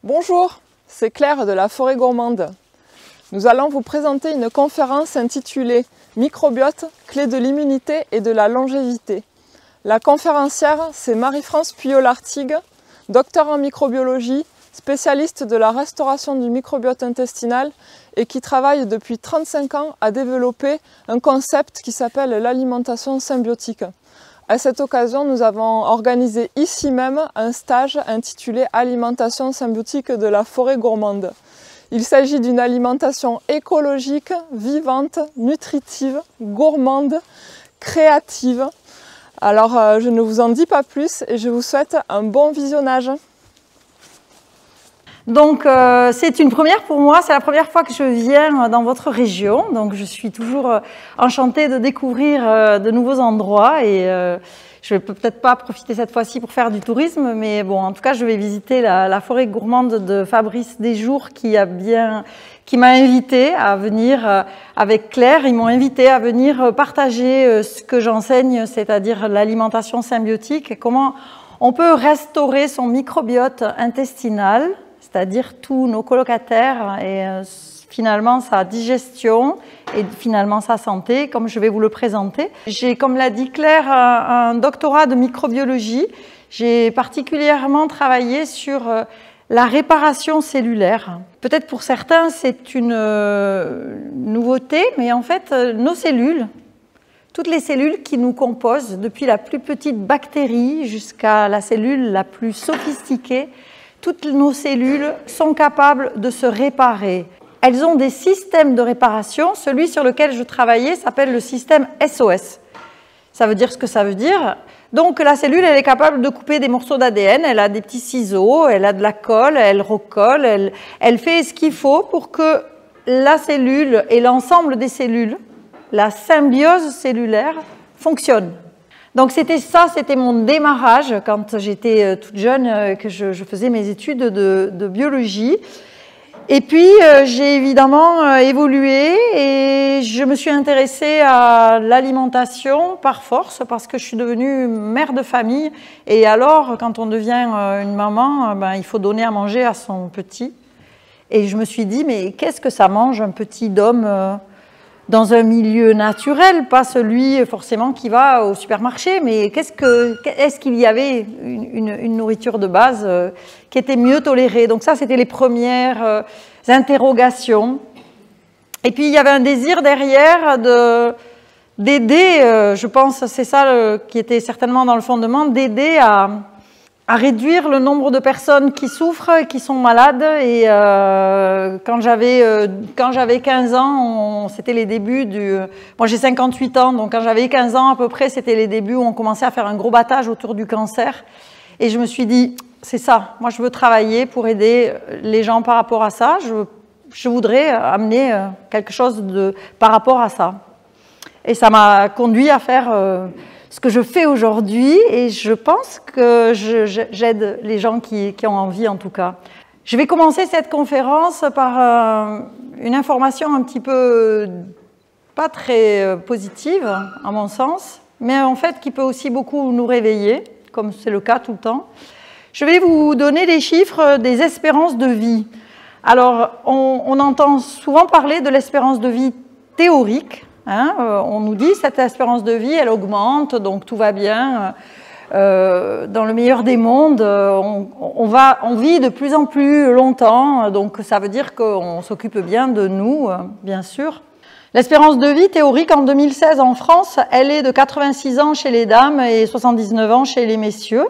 Bonjour, c'est Claire de la Forêt Gourmande. Nous allons vous présenter une conférence intitulée « Microbiote, clé de l'immunité et de la longévité ». La conférencière, c'est Marie-France Puyol-Artigue, docteur en microbiologie, spécialiste de la restauration du microbiote intestinal et qui travaille depuis 35 ans à développer un concept qui s'appelle l'alimentation symbiotique. À cette occasion, nous avons organisé ici même un stage intitulé « Alimentation symbiotique de la forêt gourmande ». Il s'agit d'une alimentation écologique, vivante, nutritive, gourmande, créative. Alors, je ne vous en dis pas plus et je vous souhaite un bon visionnage. Donc, c'est une première pour moi, c'est la première fois que je viens dans votre région, donc je suis toujours enchantée de découvrir de nouveaux endroits et je ne vais peut-être pas profiter cette fois-ci pour faire du tourisme, mais bon, en tout cas, je vais visiter la forêt gourmande de Fabrice Desjours qui m'a invité à venir avec Claire, ils m'ont invité à venir partager ce que j'enseigne, c'est-à-dire l'alimentation symbiotique et comment on peut restaurer son microbiote intestinal, c'est-à-dire tous nos colocataires et finalement sa digestion et finalement sa santé, comme je vais vous le présenter. J'ai, comme l'a dit Claire, un doctorat de microbiologie. J'ai particulièrement travaillé sur la réparation cellulaire. Peut-être pour certains c'est une nouveauté, mais en fait nos cellules, toutes les cellules qui nous composent, depuis la plus petite bactérie jusqu'à la cellule la plus sophistiquée, toutes nos cellules sont capables de se réparer. Elles ont des systèmes de réparation. Celui sur lequel je travaillais s'appelle le système SOS. Ça veut dire ce que ça veut dire. Donc la cellule, elle est capable de couper des morceaux d'ADN, elle a des petits ciseaux, elle a de la colle, elle recolle, elle fait ce qu'il faut pour que la cellule et l'ensemble des cellules, la symbiose cellulaire, fonctionnent. Donc c'était ça, c'était mon démarrage quand j'étais toute jeune, que je faisais mes études de biologie. Et puis j'ai évidemment évolué et je me suis intéressée à l'alimentation par force parce que je suis devenue mère de famille. Et alors, quand on devient une maman, il faut donner à manger à son petit. Et je me suis dit, mais qu'est-ce que ça mange un petit d'homme dans un milieu naturel, pas celui forcément qui va au supermarché, mais est-ce qu'il y avait une nourriture de base qui était mieux tolérée? Donc ça, c'était les premières interrogations. Et puis, il y avait un désir derrière d'aider, je pense, c'est ça qui était certainement dans le fondement, d'aider à réduire le nombre de personnes qui souffrent et qui sont malades. Et quand j'avais 15 ans, c'était les débuts du... Moi j'ai 58 ans, donc quand j'avais 15 ans à peu près, c'était les débuts où on commençait à faire un gros battage autour du cancer. Et je me suis dit, c'est ça, moi je veux travailler pour aider les gens par rapport à ça. Je voudrais amener quelque chose par rapport à ça. Et ça m'a conduit à faire... ce que je fais aujourd'hui, et je pense que j'aide les gens qui ont envie en tout cas. Je vais commencer cette conférence par une information un petit peu pas très positive à mon sens, mais en fait qui peut aussi beaucoup nous réveiller, comme c'est le cas tout le temps. Je vais vous donner les chiffres des espérances de vie. Alors, on entend souvent parler de l'espérance de vie théorique. On nous dit cette espérance de vie, elle augmente, donc tout va bien. Dans le meilleur des mondes, on vit de plus en plus longtemps, donc ça veut dire qu'on s'occupe bien de nous, bien sûr. L'espérance de vie théorique en 2016 en France, elle est de 86 ans chez les dames et 79 ans chez les messieurs.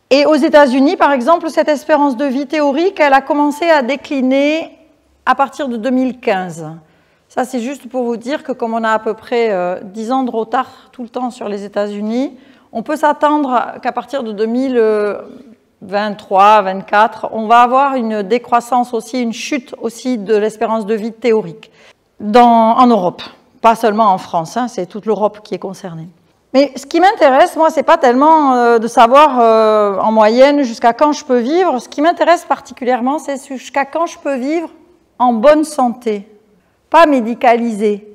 Et aux États-Unis, par exemple, cette espérance de vie théorique, elle a commencé à décliner à partir de 2015. Ça, c'est juste pour vous dire que comme on a à peu près 10 ans de retard tout le temps sur les États-Unis, on peut s'attendre qu'à partir de 2023-2024, on va avoir une décroissance aussi, une chute aussi de l'espérance de vie théorique en Europe, pas seulement en France, c'est toute l'Europe qui est concernée. Mais ce qui m'intéresse, moi, c'est pas tellement de savoir en moyenne jusqu'à quand je peux vivre. Ce qui m'intéresse particulièrement, c'est jusqu'à quand je peux vivre en bonne santé. Pas médicalisé,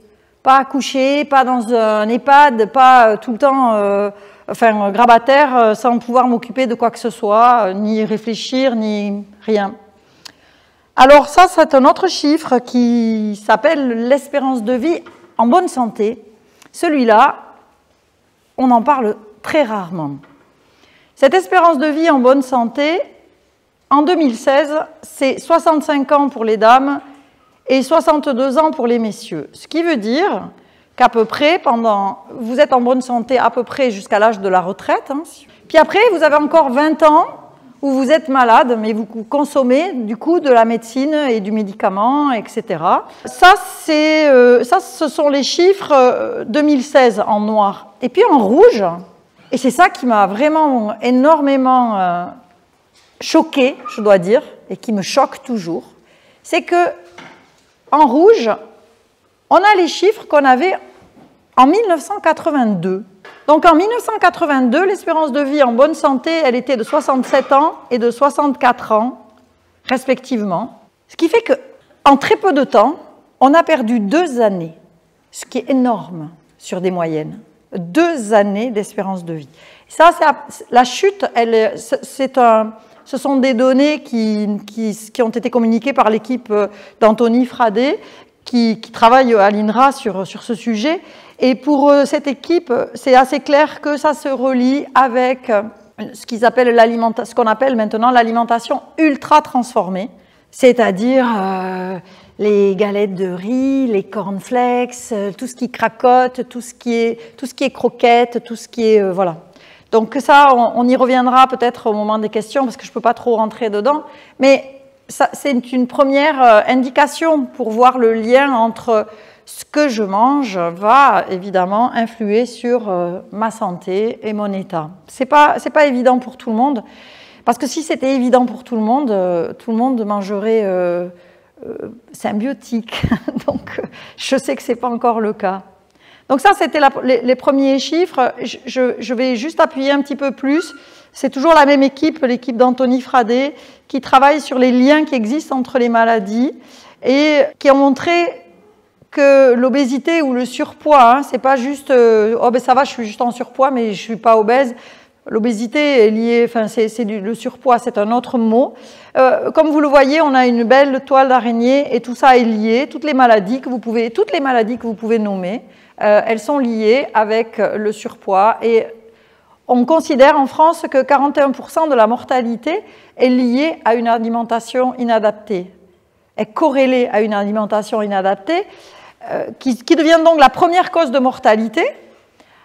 pas accouché, pas dans un EHPAD, pas tout le temps grabataire sans pouvoir m'occuper de quoi que ce soit, ni réfléchir, ni rien. Alors ça, c'est un autre chiffre qui s'appelle l'espérance de vie en bonne santé. Celui-là, on en parle très rarement. Cette espérance de vie en bonne santé, en 2016, c'est 65 ans pour les dames et 62 ans pour les messieurs. Ce qui veut dire qu'à peu près, vous êtes en bonne santé à peu près jusqu'à l'âge de la retraite. Hein. Puis après, vous avez encore 20 ans où vous êtes malade, mais vous consommez du coup de la médecine et du médicament, etc. Ça, ce sont les chiffres 2016 en noir. Et puis en rouge, et c'est ça qui m'a vraiment énormément choquée, je dois dire, et qui me choque toujours, c'est que en rouge, on a les chiffres qu'on avait en 1982. Donc en 1982, l'espérance de vie en bonne santé, elle était de 67 ans et de 64 ans, respectivement. Ce qui fait qu'en très peu de temps, on a perdu 2 années, ce qui est énorme sur des moyennes. 2 années d'espérance de vie. Ça, la chute, ce sont des données qui ont été communiquées par l'équipe d'Anthony Fradé, qui travaille à l'INRA sur ce sujet. Et pour cette équipe, c'est assez clair que ça se relie avec ce qu'on appelle maintenant l'alimentation ultra transformée, c'est-à-dire les galettes de riz, les cornflakes, tout ce qui cracote, tout ce qui est croquette, tout ce qui est voilà. Donc ça, on y reviendra peut-être au moment des questions parce que je ne peux pas trop rentrer dedans, mais c'est une première indication pour voir le lien entre ce que je mange va évidemment influer sur ma santé et mon état. C'est pas évident pour tout le monde, parce que si c'était évident pour tout le monde mangerait symbiotique. Donc je sais que ce n'est pas encore le cas. Donc ça, c'était les premiers chiffres. Je vais juste appuyer un petit peu plus. C'est toujours la même équipe, l'équipe d'Anthony Fradé, qui travaille sur les liens qui existent entre les maladies et qui ont montré que l'obésité ou le surpoids, hein, c'est pas juste oh ben ça va, je suis juste en surpoids, mais je suis pas obèse. L'obésité est liée, enfin le surpoids, c'est un autre mot. Comme vous le voyez, on a une belle toile d'araignée et tout ça est lié. Toutes les maladies que vous pouvez nommer, elles sont liées avec le surpoids. Et on considère en France que 41% de la mortalité est liée à une alimentation inadaptée, est corrélée à une alimentation inadaptée, qui devient donc la première cause de mortalité,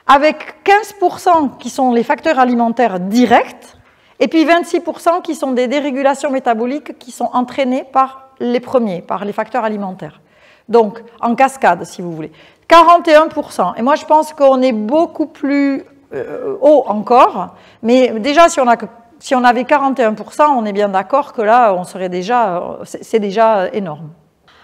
avec 15% qui sont les facteurs alimentaires directs, et puis 26% qui sont des dérégulations métaboliques qui sont entraînées par les premiers, par les facteurs alimentaires. Donc, en cascade, si vous voulez. 41%. Et moi, je pense qu'on est beaucoup plus haut encore, mais déjà, si on avait 41%, on est bien d'accord que là, c'est déjà énorme.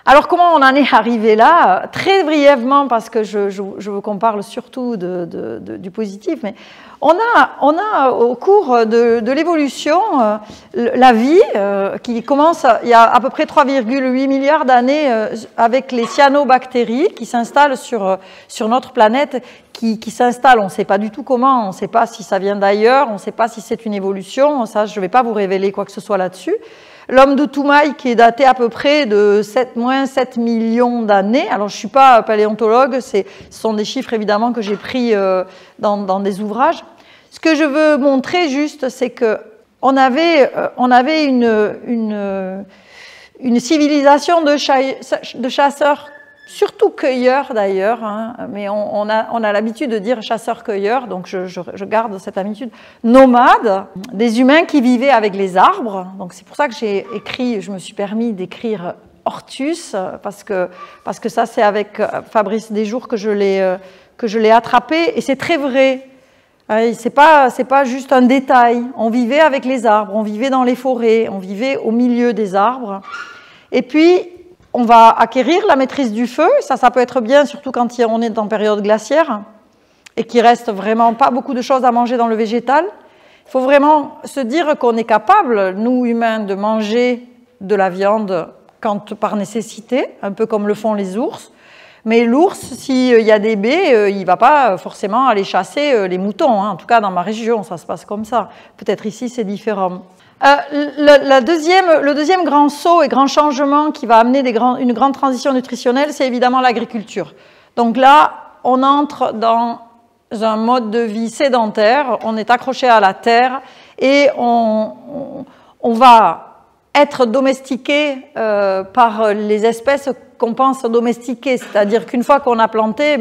Alors, comment on en est arrivé là? Très brièvement, parce que je veux qu'on parle surtout du positif, mais on a au cours de l'évolution, la vie qui commence il y a à peu près 3,8 milliards d'années avec les cyanobactéries qui s'installent sur notre planète, qui s'installent, on ne sait pas du tout comment, on ne sait pas si ça vient d'ailleurs, on ne sait pas si c'est une évolution, ça je ne vais pas vous révéler quoi que ce soit là-dessus. L'homme de Toumaï qui est daté à peu près de 7 millions d'années. Alors je ne suis pas paléontologue, ce sont des chiffres évidemment que j'ai pris dans des ouvrages. Ce que je veux montrer juste, c'est qu'on avait une civilisation de chasseurs, surtout cueilleurs d'ailleurs, hein, mais on a l'habitude de dire chasseurs-cueilleurs, donc je garde cette habitude, nomades, des humains qui vivaient avec les arbres. Donc c'est pour ça que je me suis permis d'écrire Hortus, parce que ça c'est avec Fabrice Desjours que je l'ai attrapé, et c'est très vrai. C'est pas juste un détail. On vivait avec les arbres, on vivait dans les forêts, on vivait au milieu des arbres. Et puis, on va acquérir la maîtrise du feu. Ça peut être bien, surtout quand on est en période glaciaire et qu'il reste vraiment pas beaucoup de choses à manger dans le végétal. Il faut vraiment se dire qu'on est capable, nous humains, de manger de la viande par nécessité, un peu comme le font les ours. Mais l'ours, s'il y a des baies, il ne va pas forcément aller chasser les moutons. Hein. En tout cas, dans ma région, ça se passe comme ça. Peut-être ici, c'est différent. Le deuxième grand saut et grand changement qui va amener une grande transition nutritionnelle, c'est évidemment l'agriculture. Donc là, on entre dans un mode de vie sédentaire, on est accroché à la terre et on va être domestiqué par les espèces qu'on pense domestiquer, c'est-à-dire qu'une fois qu'on a planté,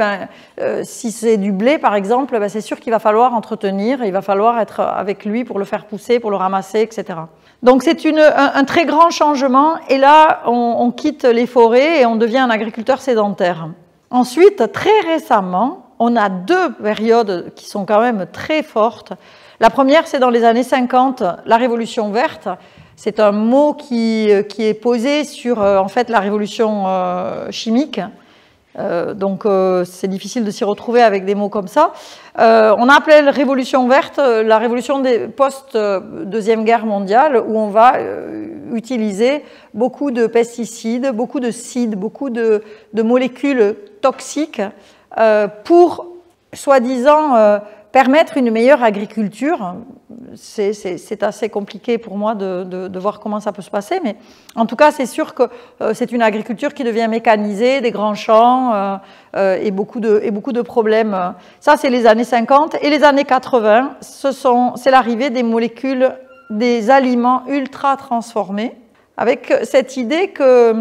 si c'est du blé par exemple, c'est sûr qu'il va falloir entretenir, il va falloir être avec lui pour le faire pousser, pour le ramasser, etc. Donc c'est un très grand changement et là on quitte les forêts et on devient un agriculteur sédentaire. Ensuite, très récemment, on a deux périodes qui sont quand même très fortes. La première, c'est dans les années 50, la Révolution verte. C'est un mot qui est posé sur en fait la révolution chimique. Donc c'est difficile de s'y retrouver avec des mots comme ça. On a appelé la révolution verte la révolution des post-deuxième guerre mondiale où on va utiliser beaucoup de pesticides, beaucoup de cides, beaucoup de molécules toxiques pour soi-disant permettre une meilleure agriculture. C'est assez compliqué pour moi de voir comment ça peut se passer, mais en tout cas, c'est sûr que c'est une agriculture qui devient mécanisée, des grands champs et beaucoup de problèmes. Ça, c'est les années 50. Et les années 80, c'est l'arrivée des molécules, des aliments ultra transformés, avec cette idée que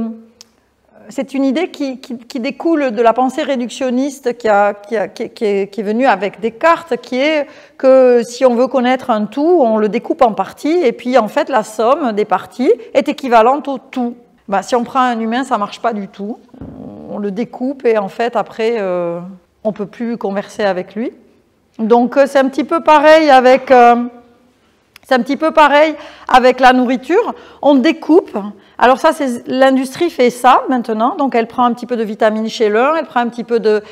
c'est une idée qui découle de la pensée réductionniste qui est venue avec Descartes, qui est que si on veut connaître un tout, on le découpe en parties, et puis en fait la somme des parties est équivalente au tout. Si on prend un humain, ça ne marche pas du tout. On le découpe et en fait après, on ne peut plus converser avec lui. Donc c'est un petit peu pareil avec... la nourriture, on découpe. Alors ça, l'industrie fait ça maintenant, donc elle prend un petit peu de vitamines chez l'un, elle prend un petit peu de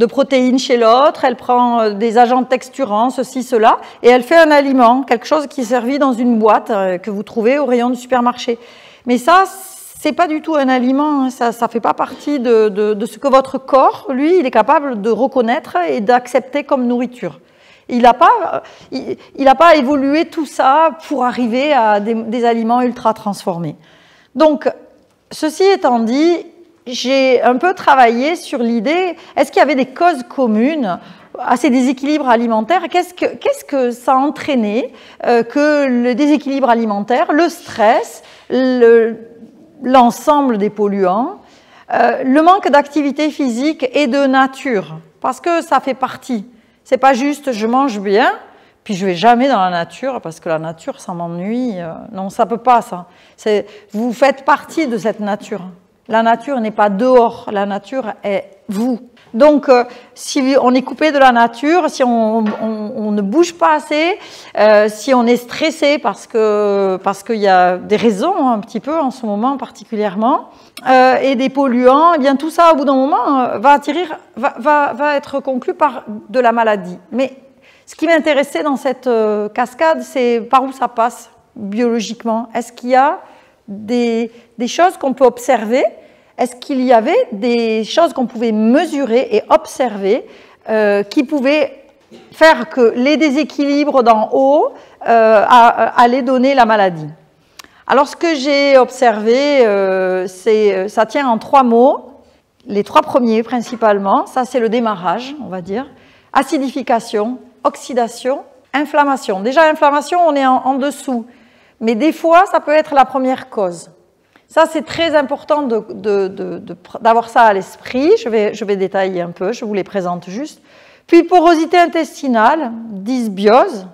protéines chez l'autre, elle prend des agents texturants, ceci, cela, et elle fait un aliment, quelque chose qui est servi dans une boîte que vous trouvez au rayon du supermarché. Mais ça, c'est pas du tout un aliment, ça fait pas partie de ce que votre corps, lui, il est capable de reconnaître et d'accepter comme nourriture. Il n'a pas évolué tout ça pour arriver à des aliments ultra transformés. Donc, ceci étant dit, j'ai un peu travaillé sur l'idée, est-ce qu'il y avait des causes communes à ces déséquilibres alimentaires? Qu'est-ce que ça a entraîné que le déséquilibre alimentaire, le stress, l'ensemble des polluants, le manque d'activité physique et de nature, parce que ça fait partie. C'est pas juste je mange bien, puis je vais jamais dans la nature parce que la nature ça m'ennuie. Non, ça peut pas ça. Vous faites partie de cette nature. La nature n'est pas dehors, la nature est vous. Donc si on est coupé de la nature, si on ne bouge pas assez, si on est stressé parce qu'il y a des raisons un petit peu en ce moment particulièrement, et des polluants, eh bien tout ça au bout d'un moment va être conclu par de la maladie. Mais ce qui m'intéressait dans cette cascade, c'est par où ça passe biologiquement. Est-ce qu'il y a des choses qu'on peut observer? Est-ce qu'il y avait des choses qu'on pouvait mesurer et observer qui pouvaient faire que les déséquilibres d'en haut allaient donner la maladie? Alors ce que j'ai observé, ça tient en 3 mots, les 3 premiers principalement, ça c'est le démarrage, on va dire, acidification, oxydation, inflammation. Déjà inflammation, on est en dessous, mais des fois ça peut être la première cause. Ça c'est très important d'avoir ça à l'esprit, je vais détailler un peu, je vous les présente juste. Puis porosité intestinale, dysbiose,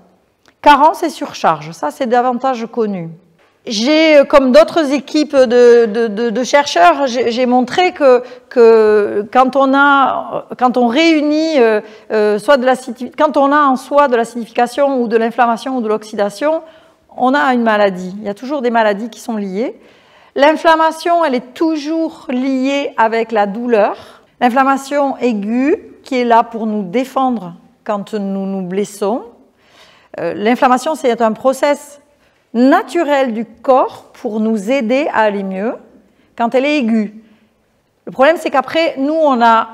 carence et surcharge, ça c'est davantage connu. J'ai, comme d'autres équipes de chercheurs, j'ai montré que quand on réunit quand on a en soi de l'acidification ou de l'inflammation ou de l'oxydation, on a une maladie. Il y a toujours des maladies qui sont liées. L'inflammation, elle est toujours liée avec la douleur. L'inflammation aiguë, qui est là pour nous défendre quand nous nous blessons. L'inflammation, c'est un process naturel du corps pour nous aider à aller mieux quand elle est aiguë. Le problème, c'est qu'après, nous, on a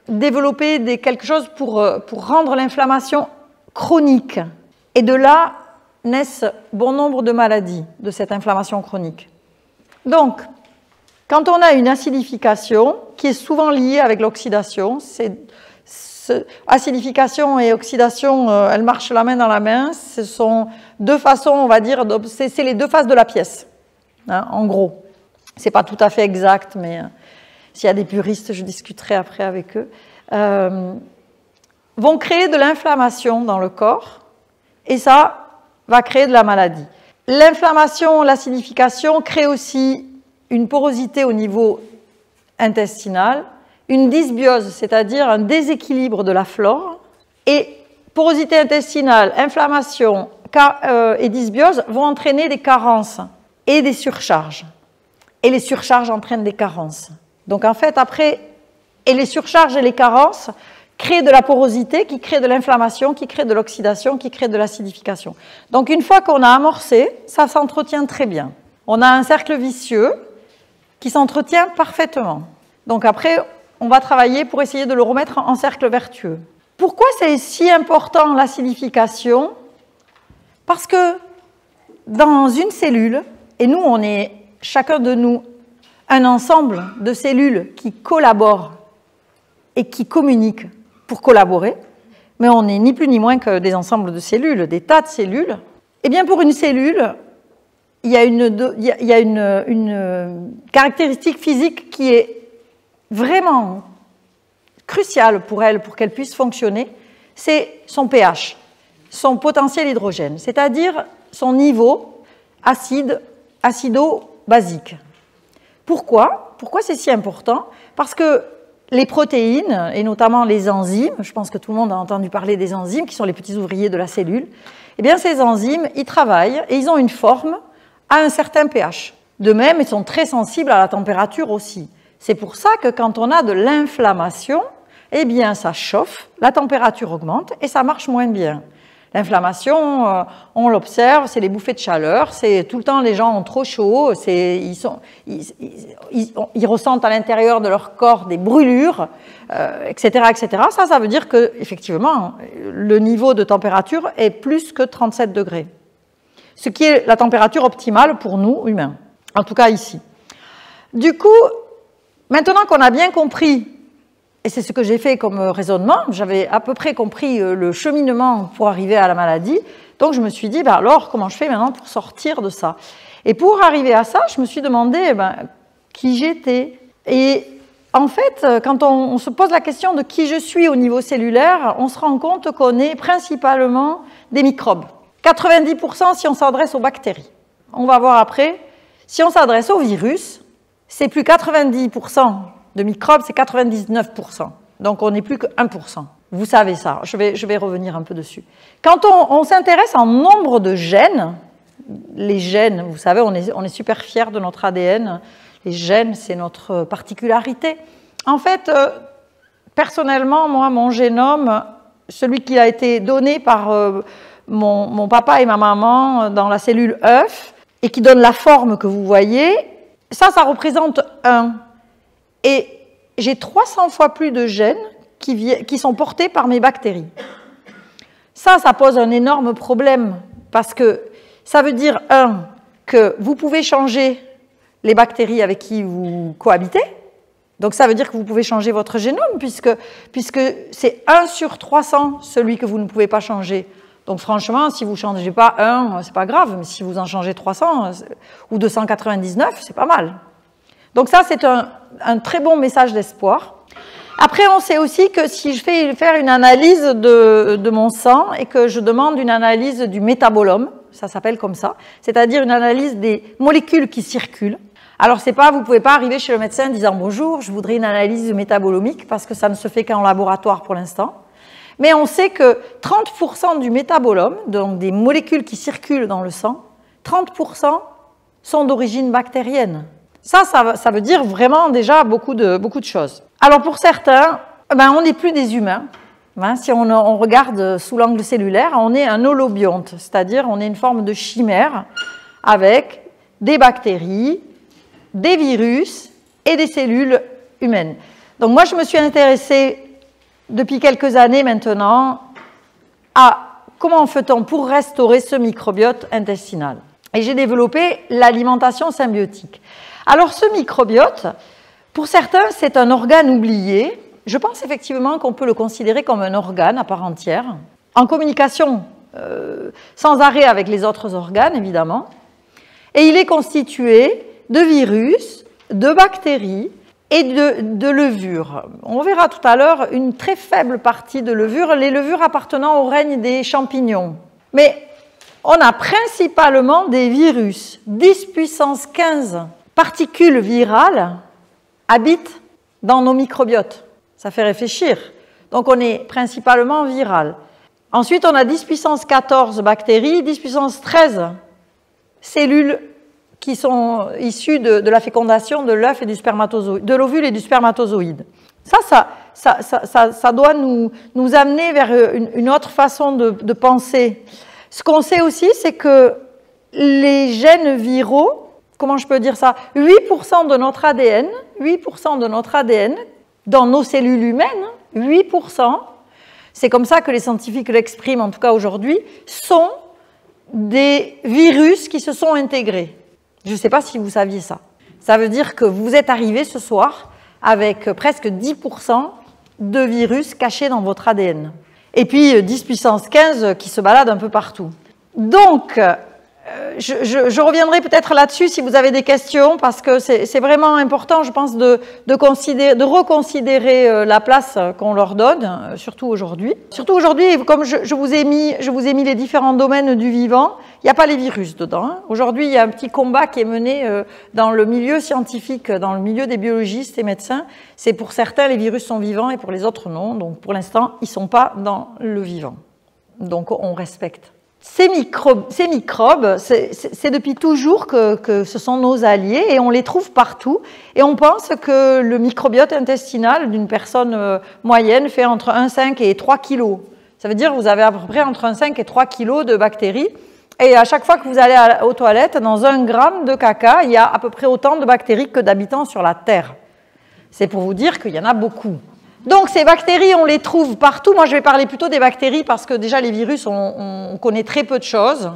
développé quelque chose pour rendre l'inflammation chronique. Et de là naissent bon nombre de maladies de cette inflammation chronique. Donc, quand on a une acidification qui est souvent liée avec l'oxydation, acidification et oxydation, elles marchent la main dans la main, ce sont deux façons, on va dire, c'est les deux faces de la pièce, hein, en gros. C'est pas tout à fait exact, mais s'il y a des puristes, je discuterai après avec eux, vont créer de l'inflammation dans le corps, et ça va créer de la maladie. L'inflammation, l'acidification crée aussi une porosité au niveau intestinal, une dysbiose, c'est-à-dire un déséquilibre de la flore, et porosité intestinale, inflammation et dysbiose vont entraîner des carences et des surcharges. Et les surcharges entraînent des carences. Donc en fait, après, et les surcharges et les carences créent de la porosité, qui crée de l'inflammation, qui crée de l'oxydation, qui crée de l'acidification. Donc une fois qu'on a amorcé, ça s'entretient très bien. On a un cercle vicieux qui s'entretient parfaitement. Donc après, on va travailler pour essayer de le remettre en cercle vertueux. Pourquoi c'est si important l'acidification? Parce que dans une cellule, et nous on est chacun de nous un ensemble de cellules qui collaborent et qui communiquent pour collaborer, mais on n'est ni plus ni moins que des ensembles de cellules, des tas de cellules. Eh bien pour une cellule, il y a une caractéristique physique qui est vraiment cruciale pour elle, pour qu'elle puisse fonctionner, c'est son pH, son potentiel hydrogène, c'est-à-dire son niveau acido-basique. Pourquoi? Pourquoi c'est si important? Parce que les protéines, et notamment les enzymes, je pense que tout le monde a entendu parler des enzymes, qui sont les petits ouvriers de la cellule, eh bien ces enzymes, ils travaillent et ils ont une forme à un certain pH. De même, ils sont très sensibles à la température aussi. C'est pour ça que quand on a de l'inflammation, eh bien ça chauffe, la température augmente et ça marche moins bien. L'inflammation, on l'observe, c'est les bouffées de chaleur, c'est tout le temps les gens ont trop chaud, ils ressentent à l'intérieur de leur corps des brûlures, etc., etc. Ça veut dire que effectivement, le niveau de température est plus que 37 degrés, ce qui est la température optimale pour nous humains, en tout cas ici. Du coup, maintenant qu'on a bien compris, et c'est ce que j'ai fait comme raisonnement, j'avais à peu près compris le cheminement pour arriver à la maladie, donc je me suis dit, alors comment je fais maintenant pour sortir de ça? Et pour arriver à ça, je me suis demandé qui j'étais. Et en fait, quand on se pose la question de qui je suis au niveau cellulaire, on se rend compte qu'on est principalement des microbes. 90% si on s'adresse aux bactéries. On va voir après, si on s'adresse aux virus, c'est plus 90% de microbes, c'est 99%. Donc on n'est plus que 1%. Vous savez ça, je vais revenir un peu dessus. Quand on s'intéresse en nombre de gènes, les gènes, vous savez, on est super fiers de notre ADN, les gènes, c'est notre particularité. En fait, personnellement, moi, mon génome, celui qui a été donné par mon papa et ma maman dans la cellule œuf, et qui donne la forme que vous voyez, ça représente 1. Et j'ai 300 fois plus de gènes qui sont portés par mes bactéries. Ça pose un énorme problème, parce que ça veut dire, que vous pouvez changer les bactéries avec qui vous cohabitez, donc ça veut dire que vous pouvez changer votre génome, puisque c'est 1 sur 300 celui que vous ne pouvez pas changer. Donc franchement, si vous ne changez pas 1, c'est pas grave, mais si vous en changez 300 ou 299, c'est pas mal. Donc ça, c'est un très bon message d'espoir. Après, on sait aussi que si je fais faire une analyse de mon sang et que je demande une analyse du métabolome, ça s'appelle comme ça, c'est-à-dire une analyse des molécules qui circulent. Alors, vous ne pouvez pas arriver chez le médecin en disant « Bonjour, je voudrais une analyse métabolomique » parce que ça ne se fait qu'en laboratoire pour l'instant. Mais on sait que 30% du métabolome, donc des molécules qui circulent dans le sang, 30% sont d'origine bactérienne. Ça veut dire vraiment déjà beaucoup de choses. Alors pour certains, on n'est plus des humains. Si on regarde sous l'angle cellulaire, on est un holobionte, c'est-à-dire on est une forme de chimère avec des bactéries, des virus et des cellules humaines. Donc moi je me suis intéressée depuis quelques années maintenant à comment fait-on pour restaurer ce microbiote intestinal? Et j'ai développé l'alimentation symbiotique. Alors ce microbiote, pour certains, c'est un organe oublié. Je pense effectivement qu'on peut le considérer comme un organe à part entière, en communication sans arrêt avec les autres organes, évidemment. Et il est constitué de virus, de bactéries et de levures. On verra tout à l'heure une très faible partie de levures, les levures appartenant au règne des champignons. Mais on a principalement des virus. 10 puissance 15 particules virales habitent dans nos microbiotes. Ça fait réfléchir. Donc on est principalement viral. Ensuite, on a 10 puissance 14 bactéries, 10 puissance 13 cellules qui sont issues de la fécondation de l'œuf et du spermatozoïde, de l'ovule et du spermatozoïde. Ça doit nous amener vers une autre façon de penser. Ce qu'on sait aussi, c'est que les gènes viraux, comment je peux dire ça, 8% de notre ADN, 8% de notre ADN, dans nos cellules humaines, 8%, c'est comme ça que les scientifiques l'expriment, en tout cas aujourd'hui, sont des virus qui se sont intégrés. Je ne sais pas si vous saviez ça. Ça veut dire que vous êtes arrivé ce soir avec presque 10% de virus cachés dans votre ADN. Et puis 10 puissance 15 qui se baladent un peu partout. Donc, je reviendrai peut-être là-dessus si vous avez des questions, parce que c'est vraiment important, je pense, de reconsidérer la place qu'on leur donne, surtout aujourd'hui. Surtout aujourd'hui, comme je vous ai mis les différents domaines du vivant, il n'y a pas les virus dedans. Hein. Aujourd'hui, il y a un petit combat qui est mené dans le milieu scientifique, dans le milieu des biologistes et médecins. C'est pour certains, les virus sont vivants et pour les autres, non. Donc, pour l'instant, ils ne sont pas dans le vivant. Donc, on respecte. Ces microbes, c'est depuis toujours que ce sont nos alliés et on les trouve partout. Et on pense que le microbiote intestinal d'une personne moyenne fait entre 1,5 et 3 kg. Ça veut dire que vous avez à peu près entre 1,5 et 3 kg de bactéries. Et à chaque fois que vous allez aux toilettes, dans 1 gramme de caca, il y a à peu près autant de bactéries que d'habitants sur la Terre. C'est pour vous dire qu'il y en a beaucoup. Donc ces bactéries, on les trouve partout. Moi, je vais parler plutôt des bactéries parce que déjà les virus, on connaît très peu de choses.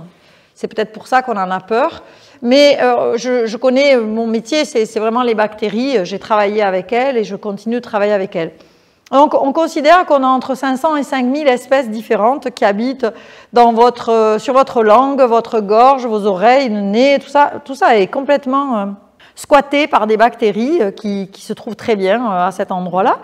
C'est peut-être pour ça qu'on en a peur. Mais je connais, mon métier, c'est vraiment les bactéries. J'ai travaillé avec elles et je continue de travailler avec elles. Donc on considère qu'on a entre 500 et 5000 espèces différentes qui habitent sur votre langue, votre gorge, vos oreilles, le nez. Tout ça est complètement squatté par des bactéries qui se trouvent très bien à cet endroit-là.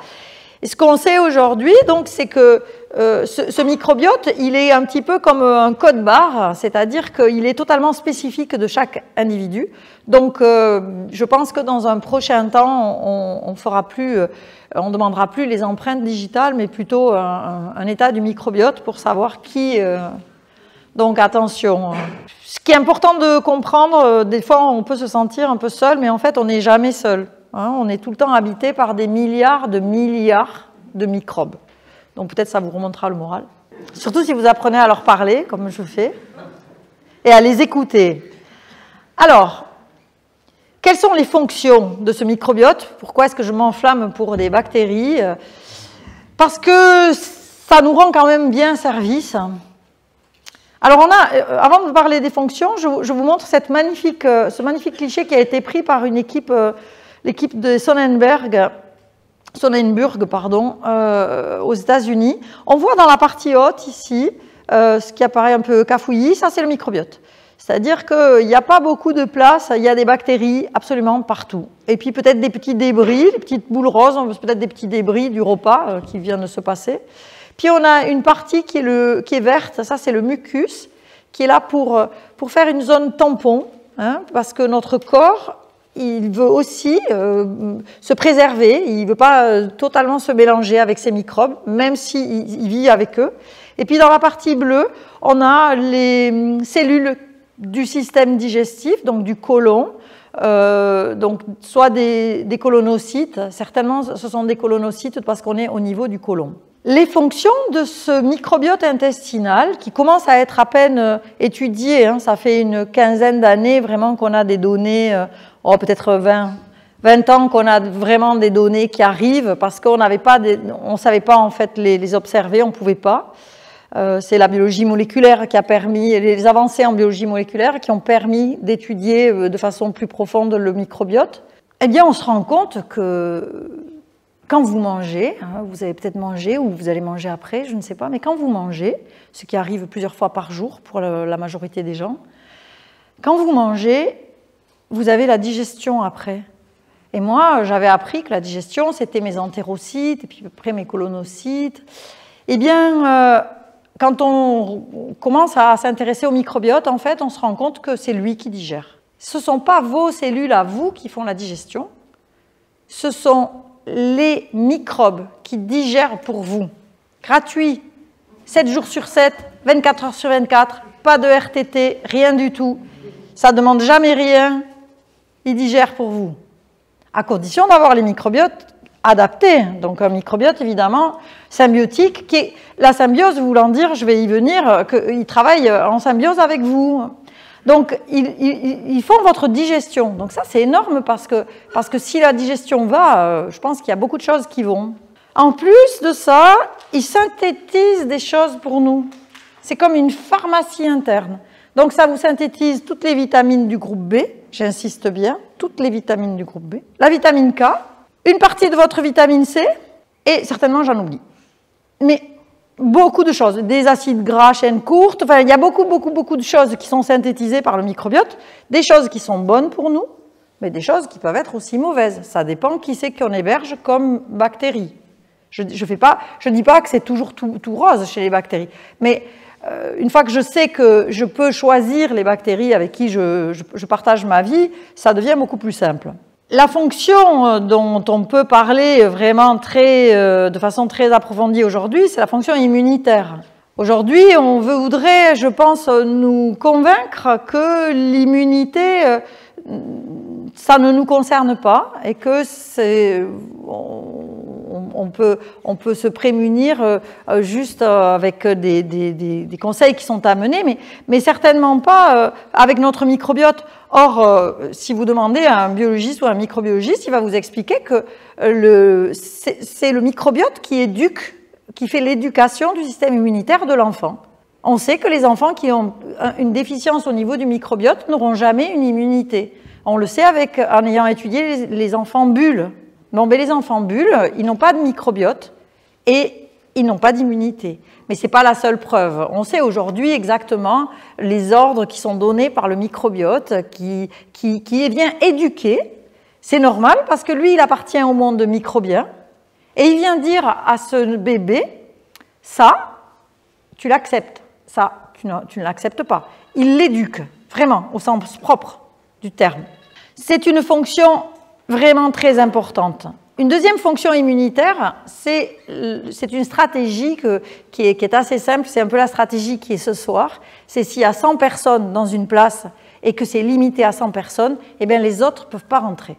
Et ce qu'on sait aujourd'hui, donc, c'est que ce microbiote, il est un petit peu comme un code barre, c'est-à-dire qu'il est totalement spécifique de chaque individu. Donc, je pense que dans un prochain temps, on demandera plus les empreintes digitales, mais plutôt un état du microbiote pour savoir qui. Donc, attention. Ce qui est important de comprendre, des fois, on peut se sentir un peu seul, mais en fait, on n'est jamais seul. On est tout le temps habité par des milliards de microbes. Donc peut-être ça vous remontera le moral. Surtout si vous apprenez à leur parler, comme je fais, et à les écouter. Alors, quelles sont les fonctions de ce microbiote? Pourquoi est-ce que je m'enflamme pour des bactéries? Parce que ça nous rend quand même bien service. Alors avant de vous parler des fonctions, je vous montre ce magnifique cliché qui a été pris par une équipe... l'équipe de Sonnenberg, aux États-Unis. On voit dans la partie haute ici, ce qui apparaît un peu cafouillis, ça c'est le microbiote. C'est-à-dire qu'il n'y a pas beaucoup de place, il y a des bactéries absolument partout. Et puis peut-être des petits débris, des petites boules roses, peut-être des petits débris du repas qui vient de se passer. Puis on a une partie qui est verte, ça c'est le mucus, qui est là pour faire une zone tampon, hein, parce que notre corps... il veut aussi se préserver, il ne veut pas totalement se mélanger avec ces microbes, même s'il vit avec eux. Et puis dans la partie bleue, on a les cellules du système digestif, donc du côlon, donc soit des colonocytes, certainement ce sont des colonocytes parce qu'on est au niveau du côlon. Les fonctions de ce microbiote intestinal, qui commence à être à peine étudié, hein, ça fait une quinzaine d'années vraiment qu'on a des données, peut-être 20 ans qu'on a vraiment des données qui arrivent, parce qu'on ne savait pas en fait les observer, on ne pouvait pas. C'est la biologie moléculaire qui a permis, les avancées en biologie moléculaire qui ont permis d'étudier de façon plus profonde le microbiote. Eh bien, on se rend compte que quand vous mangez, vous avez peut-être mangé ou vous allez manger après, je ne sais pas, mais quand vous mangez, ce qui arrive plusieurs fois par jour pour la majorité des gens, quand vous mangez, vous avez la digestion après. Et moi, j'avais appris que la digestion, c'était mes entérocytes, et puis après mes colonocytes. Eh bien, quand on commence à s'intéresser au microbiote, en fait, on se rend compte que c'est lui qui digère. Ce ne sont pas vos cellules à vous qui font la digestion, ce sont les microbes qui digèrent pour vous. Gratuit, 7 jours sur 7, 24 heures sur 24, pas de RTT, rien du tout. Ça ne demande jamais rien, ils digèrent pour vous. À condition d'avoir les microbiotes adaptés. Donc un microbiote, évidemment, symbiotique, qui est la symbiose voulant dire, je vais y venir, qu'il travaille en symbiose avec vous. Donc, ils font votre digestion. Donc ça, c'est énorme parce que si la digestion va, je pense qu'il y a beaucoup de choses qui vont. En plus de ça, ils synthétisent des choses pour nous. C'est comme une pharmacie interne. Donc ça vous synthétise toutes les vitamines du groupe B, j'insiste bien, toutes les vitamines du groupe B, la vitamine K, une partie de votre vitamine C, et certainement j'en oublie. Mais beaucoup de choses, des acides gras, chaînes courtes, enfin il y a beaucoup de choses qui sont synthétisées par le microbiote, des choses qui sont bonnes pour nous, mais des choses qui peuvent être aussi mauvaises. Ça dépend qui c'est qu'on héberge comme bactéries. Je ne dis pas que c'est toujours tout rose chez les bactéries, mais une fois que je sais que je peux choisir les bactéries avec qui je partage ma vie, ça devient beaucoup plus simple. La fonction dont on peut parler vraiment de façon très approfondie aujourd'hui, c'est la fonction immunitaire. Aujourd'hui, on voudrait, je pense, nous convaincre que l'immunité, ça ne nous concerne pas et que on peut se prémunir juste avec des conseils qui sont à mener, mais certainement pas avec notre microbiote. Or, si vous demandez à un biologiste ou à un microbiologiste, il va vous expliquer que c'est le microbiote qui fait l'éducation du système immunitaire de l'enfant. On sait que les enfants qui ont une déficience au niveau du microbiote n'auront jamais une immunité. On le sait en ayant étudié les enfants bulles. Bon, ben les enfants bulles, ils n'ont pas de microbiote et ils n'ont pas d'immunité. Mais ce n'est pas la seule preuve. On sait aujourd'hui exactement les ordres qui sont donnés par le microbiote qui vient éduquer. C'est normal parce que lui, il appartient au monde microbien et il vient dire à ce bébé, ça, tu l'acceptes, ça, tu ne l'acceptes pas. Il l'éduque, vraiment, au sens propre du terme. C'est une fonction vraiment très importante. Une deuxième fonction immunitaire, c'est une stratégie qui est assez simple, c'est un peu la stratégie qui est ce soir, c'est s'il y a 100 personnes dans une place et que c'est limité à 100 personnes, eh bien les autres ne peuvent pas rentrer.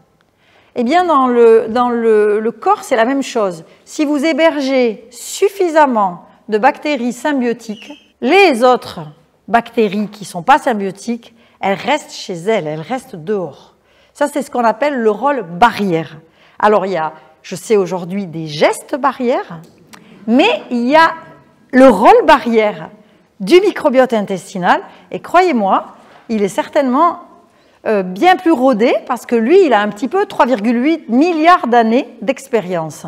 Eh bien dans le corps, c'est la même chose. Si vous hébergez suffisamment de bactéries symbiotiques, les autres bactéries qui ne sont pas symbiotiques, elles restent chez elles, elles restent dehors. Ça, c'est ce qu'on appelle le rôle barrière. Alors, il y a, je sais aujourd'hui, des gestes barrières, mais il y a le rôle barrière du microbiote intestinal, et croyez-moi, il est certainement bien plus rodé, parce que lui, il a un petit peu 3,8 milliards d'années d'expérience.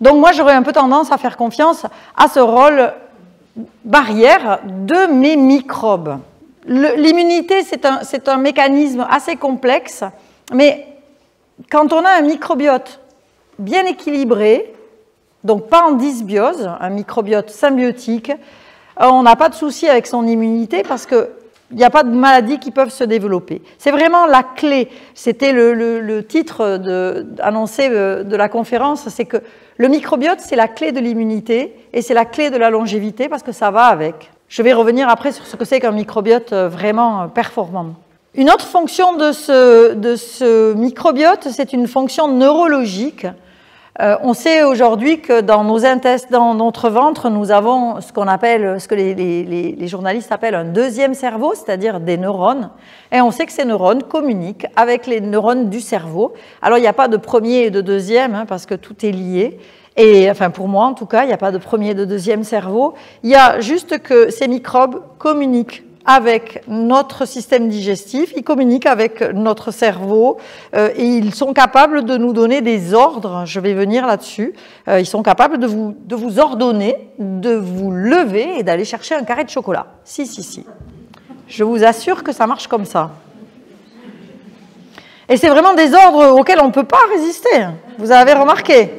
Donc moi, j'aurais un peu tendance à faire confiance à ce rôle barrière de mes microbes. L'immunité, c'est un mécanisme assez complexe, mais quand on a un microbiote bien équilibré, donc pas en dysbiose, un microbiote symbiotique, on n'a pas de souci avec son immunité parce qu'il n'y a pas de maladies qui peuvent se développer. C'est vraiment la clé. C'était le titre annoncé de la conférence, c'est que le microbiote, c'est la clé de l'immunité et c'est la clé de la longévité parce que ça va avec. Je vais revenir après sur ce que c'est qu'un microbiote vraiment performant. Une autre fonction de ce microbiote, c'est une fonction neurologique. On sait aujourd'hui que dans notre ventre, nous avons ce que les journalistes appellent un deuxième cerveau, c'est-à-dire des neurones. Et on sait que ces neurones communiquent avec les neurones du cerveau. Alors, il n'y a pas de premier et de deuxième, parce que tout est lié. Et enfin, pour moi, en tout cas, il n'y a pas de premier et de deuxième cerveau. Il y a juste que ces microbes communiquent avec notre système digestif, ils communiquent avec notre cerveau et ils sont capables de nous donner des ordres. Je vais venir là-dessus. Ils sont capables de vous ordonner, de vous lever et d'aller chercher un carré de chocolat. Si. Je vous assure que ça marche comme ça. Et c'est vraiment des ordres auxquels on ne peut pas résister. Vous avez remarqué?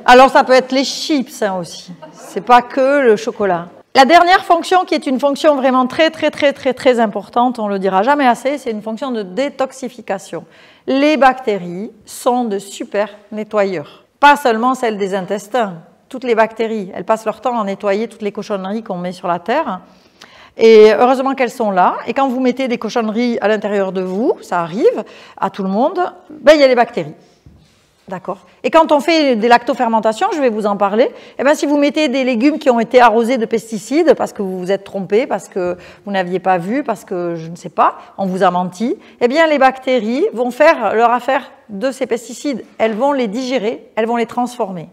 Alors ça peut être les chips aussi, c'est pas que le chocolat. La dernière fonction qui est une fonction vraiment très importante, on ne le dira jamais assez, c'est une fonction de détoxification. Les bactéries sont de super nettoyeurs, pas seulement celles des intestins, toutes les bactéries, elles passent leur temps à nettoyer toutes les cochonneries qu'on met sur la terre. Et heureusement qu'elles sont là, et quand vous mettez des cochonneries à l'intérieur de vous, ça arrive à tout le monde, ben, il y a les bactéries. D'accord. Et quand on fait des lactofermentations, je vais vous en parler, eh bien, si vous mettez des légumes qui ont été arrosés de pesticides, parce que vous vous êtes trompé, parce que vous n'aviez pas vu, parce que je ne sais pas, on vous a menti, eh bien les bactéries vont faire leur affaire de ces pesticides. Elles vont les digérer, elles vont les transformer.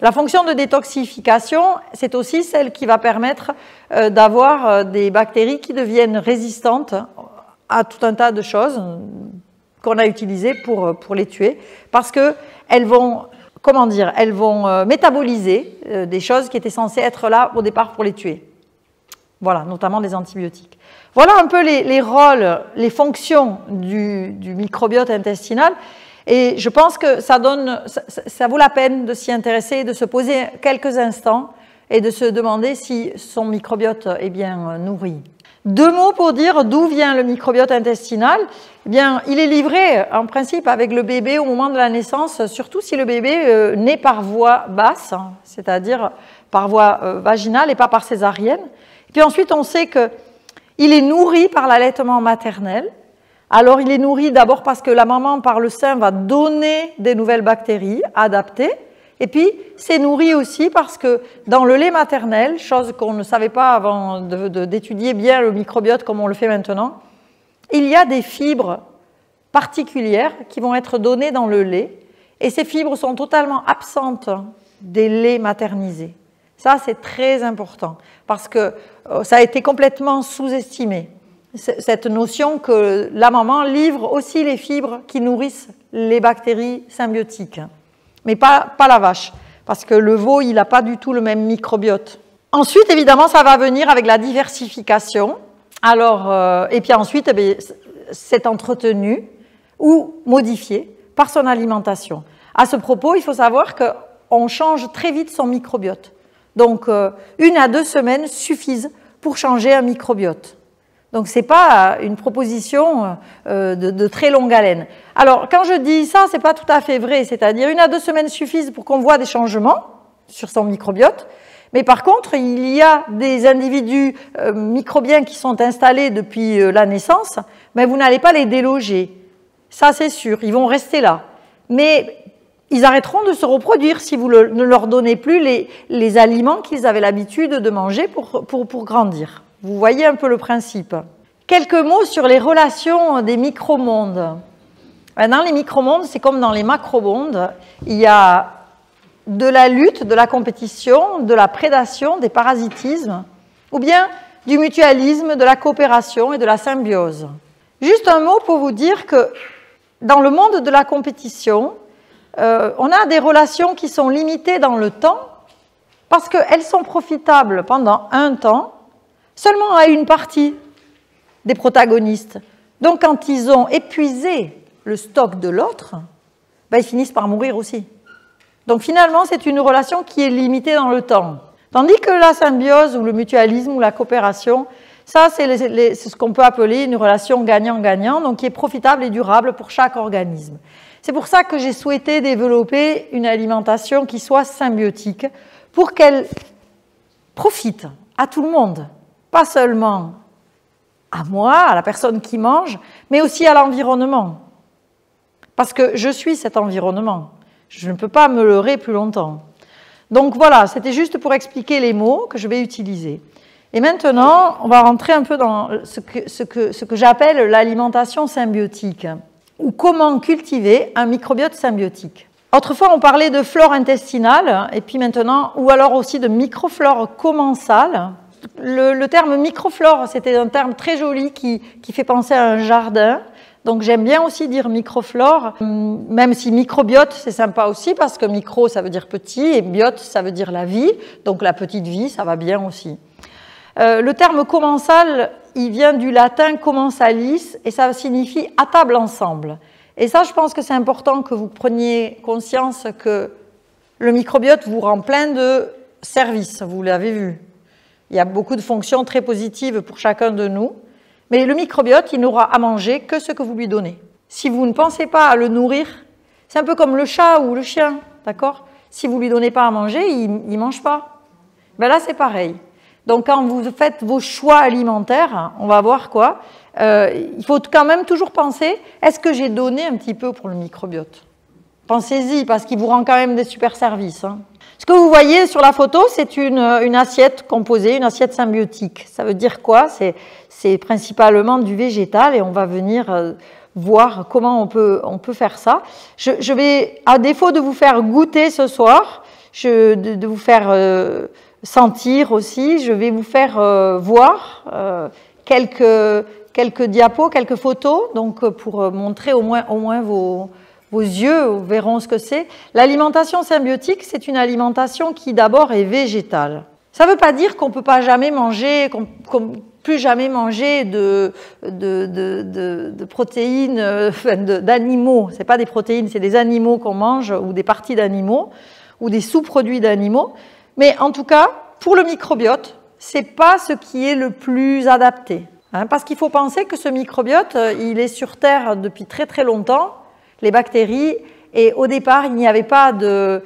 La fonction de détoxification, c'est aussi celle qui va permettre d'avoir des bactéries qui deviennent résistantes à tout un tas de choses qu'on a utilisées pour les tuer, parce qu'elles vont, elles vont métaboliser des choses qui étaient censées être là au départ pour les tuer. Voilà, notamment des antibiotiques. Voilà un peu les rôles, les fonctions du microbiote intestinal. Et je pense que ça vaut la peine de s'y intéresser et de se poser quelques instants et de se demander si son microbiote est bien nourri. 2 mots pour dire d'où vient le microbiote intestinal. Eh bien, il est livré en principe avec le bébé au moment de la naissance, surtout si le bébé naît par voie basse, c'est-à-dire par voie vaginale et pas par césarienne. Et puis ensuite, on sait qu'il est nourri par l'allaitement maternel. Alors, il est nourri d'abord parce que la maman, par le sein, va donner des nouvelles bactéries adaptées. Et puis, c'est nourri aussi parce que dans le lait maternel, chose qu'on ne savait pas avant d'étudier bien le microbiote comme on le fait maintenant, il y a des fibres particulières qui vont être données dans le lait. Et ces fibres sont totalement absentes des laits maternisés. Ça, c'est très important parce que ça a été complètement sous-estimé. Cette notion que la maman livre aussi les fibres qui nourrissent les bactéries symbiotiques. Mais pas la vache, parce que le veau, il n'a pas du tout le même microbiote. Ensuite, évidemment, ça va venir avec la diversification. Alors, et puis ensuite, c'est entretenu ou modifié par son alimentation. À ce propos, il faut savoir qu'on change très vite son microbiote. Donc, 1 à 2 semaines suffisent pour changer un microbiote. Donc, ce n'est pas une proposition de très longue haleine. Alors, quand je dis ça, ce n'est pas tout à fait vrai. C'est-à-dire 1 à 2 semaines suffisent pour qu'on voit des changements sur son microbiote. Mais par contre, il y a des individus microbiens qui sont installés depuis la naissance, mais vous n'allez pas les déloger. Ça, c'est sûr. Ils vont rester là. Mais ils arrêteront de se reproduire si vous ne leur donnez plus les aliments qu'ils avaient l'habitude de manger pour grandir. Vous voyez un peu le principe. Quelques mots sur les relations des micromondes. Dans les micromondes, c'est comme dans les macromondes. Il y a de la lutte, de la compétition, de la prédation, des parasitismes, ou bien du mutualisme, de la coopération et de la symbiose. Juste un mot pour vous dire que dans le monde de la compétition, on a des relations qui sont limitées dans le temps parce qu'elles sont profitables pendant un temps, seulement à une partie des protagonistes. Donc, quand ils ont épuisé le stock de l'autre, ils finissent par mourir aussi. Donc, finalement, c'est une relation qui est limitée dans le temps. Tandis que la symbiose ou le mutualisme ou la coopération, ça, c'est ce qu'on peut appeler une relation gagnant-gagnant, donc qui est profitable et durable pour chaque organisme. C'est pour ça que j'ai souhaité développer une alimentation qui soit symbiotique, pour qu'elle profite à tout le monde. Pas seulement à moi, à la personne qui mange, mais aussi à l'environnement. Parce que je suis cet environnement. Je ne peux pas me leurrer plus longtemps. Donc voilà, c'était juste pour expliquer les mots que je vais utiliser. Et maintenant, on va rentrer un peu dans ce que j'appelle l'alimentation symbiotique, ou comment cultiver un microbiote symbiotique. Autrefois, on parlait de flore intestinale, et puis maintenant, ou alors aussi de microflore commensale. Le terme microflore, c'était un terme très joli qui fait penser à un jardin. Donc j'aime bien aussi dire microflore, même si microbiote, c'est sympa aussi, parce que micro, ça veut dire petit, et biote, ça veut dire la vie. Donc la petite vie, ça va bien aussi. Le terme commensal, il vient du latin commensalis, et ça signifie à table ensemble. Et ça, je pense que c'est important que vous preniez conscience que le microbiote vous rend plein de services, vous l'avez vu. Il y a beaucoup de fonctions très positives pour chacun de nous, mais le microbiote, il n'aura à manger que ce que vous lui donnez. Si vous ne pensez pas à le nourrir, c'est un peu comme le chat ou le chien, d'accord? Si vous ne lui donnez pas à manger, il ne mange pas. Ben là, c'est pareil. Donc, quand vous faites vos choix alimentaires, on va voir quoi? Il faut quand même toujours penser, est-ce que j'ai donné un petit peu pour le microbiote? Pensez-y, parce qu'il vous rend quand même des super services. Hein. Ce que vous voyez sur la photo, c'est une assiette composée, une assiette symbiotique. Ça veut dire quoi? C'est principalement du végétal et on va venir voir comment on peut faire ça. Je vais, à défaut de vous faire goûter ce soir, de vous faire sentir aussi, je vais vous faire voir quelques diapos, quelques photos, donc pour montrer au moins vos yeux verront ce que c'est. L'alimentation symbiotique, c'est une alimentation qui d'abord est végétale. Ça ne veut pas dire qu'on ne peut pas jamais manger, qu'on plus jamais manger de protéines, d'animaux. Ce n'est pas des protéines, c'est des animaux qu'on mange ou des parties d'animaux ou des sous-produits d'animaux. Mais en tout cas, pour le microbiote, ce n'est pas ce qui est le plus adapté. Hein, parce qu'il faut penser que ce microbiote, il est sur Terre depuis très très longtemps, les bactéries, et au départ, il n'y avait pas de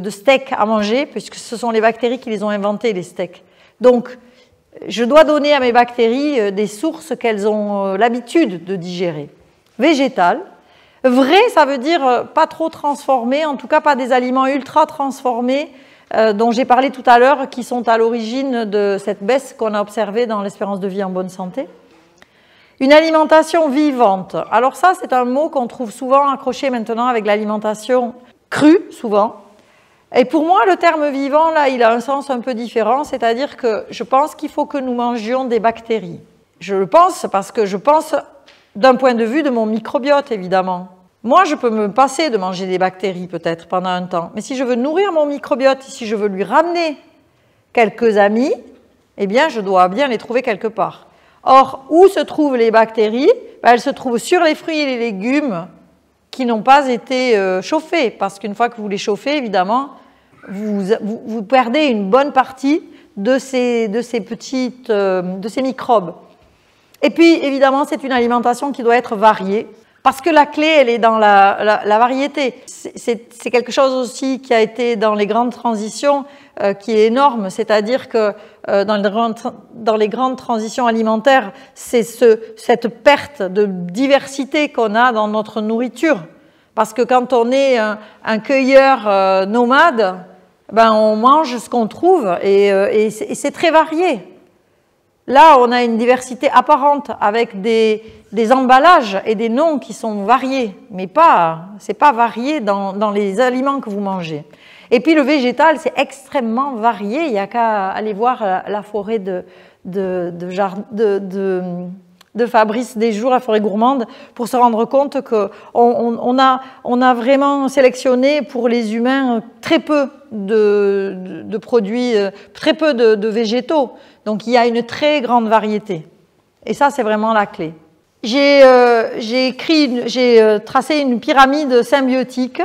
steak à manger, puisque ce sont les bactéries qui les ont inventés, les steaks. Donc, je dois donner à mes bactéries des sources qu'elles ont l'habitude de digérer. Végétal. Vrai, ça veut dire pas trop transformé, en tout cas pas des aliments ultra transformés, dont j'ai parlé tout à l'heure, qui sont à l'origine de cette baisse qu'on a observée dans l'espérance de vie en bonne santé. Une alimentation vivante. Alors ça, c'est un mot qu'on trouve souvent accroché maintenant avec l'alimentation crue, souvent. Et pour moi, le terme vivant, là, il a un sens un peu différent, c'est-à-dire que je pense qu'il faut que nous mangions des bactéries. Je le pense parce que je pense d'un point de vue de mon microbiote, évidemment. Moi, je peux me passer de manger des bactéries, peut-être, pendant un temps. Mais si je veux nourrir mon microbiote, si je veux lui ramener quelques amis, eh bien, je dois bien les trouver quelque part. Or, où se trouvent les bactéries? Ben, elles se trouvent sur les fruits et les légumes qui n'ont pas été chauffés, parce qu'une fois que vous les chauffez, évidemment, vous perdez une bonne partie de ces microbes. Et puis, évidemment, c'est une alimentation qui doit être variée, parce que la clé, elle est dans la variété. C'est quelque chose aussi qui a été dans les grandes transitions, qui est énorme, c'est-à-dire que dans les grandes transitions alimentaires, c'est cette perte de diversité qu'on a dans notre nourriture. Parce que quand on est un cueilleur nomade, ben on mange ce qu'on trouve et c'est très varié. Là, on a une diversité apparente avec des emballages et des noms qui sont variés, mais c'est pas varié dans les aliments que vous mangez. Et puis le végétal, c'est extrêmement varié. Il n'y a qu'à aller voir la forêt de Fabrice Desjours, la forêt gourmande, pour se rendre compte qu'on a vraiment sélectionné pour les humains très peu de produits, très peu de végétaux. Donc il y a une très grande variété. Et ça, c'est vraiment la clé. J'ai tracé une pyramide symbiotique.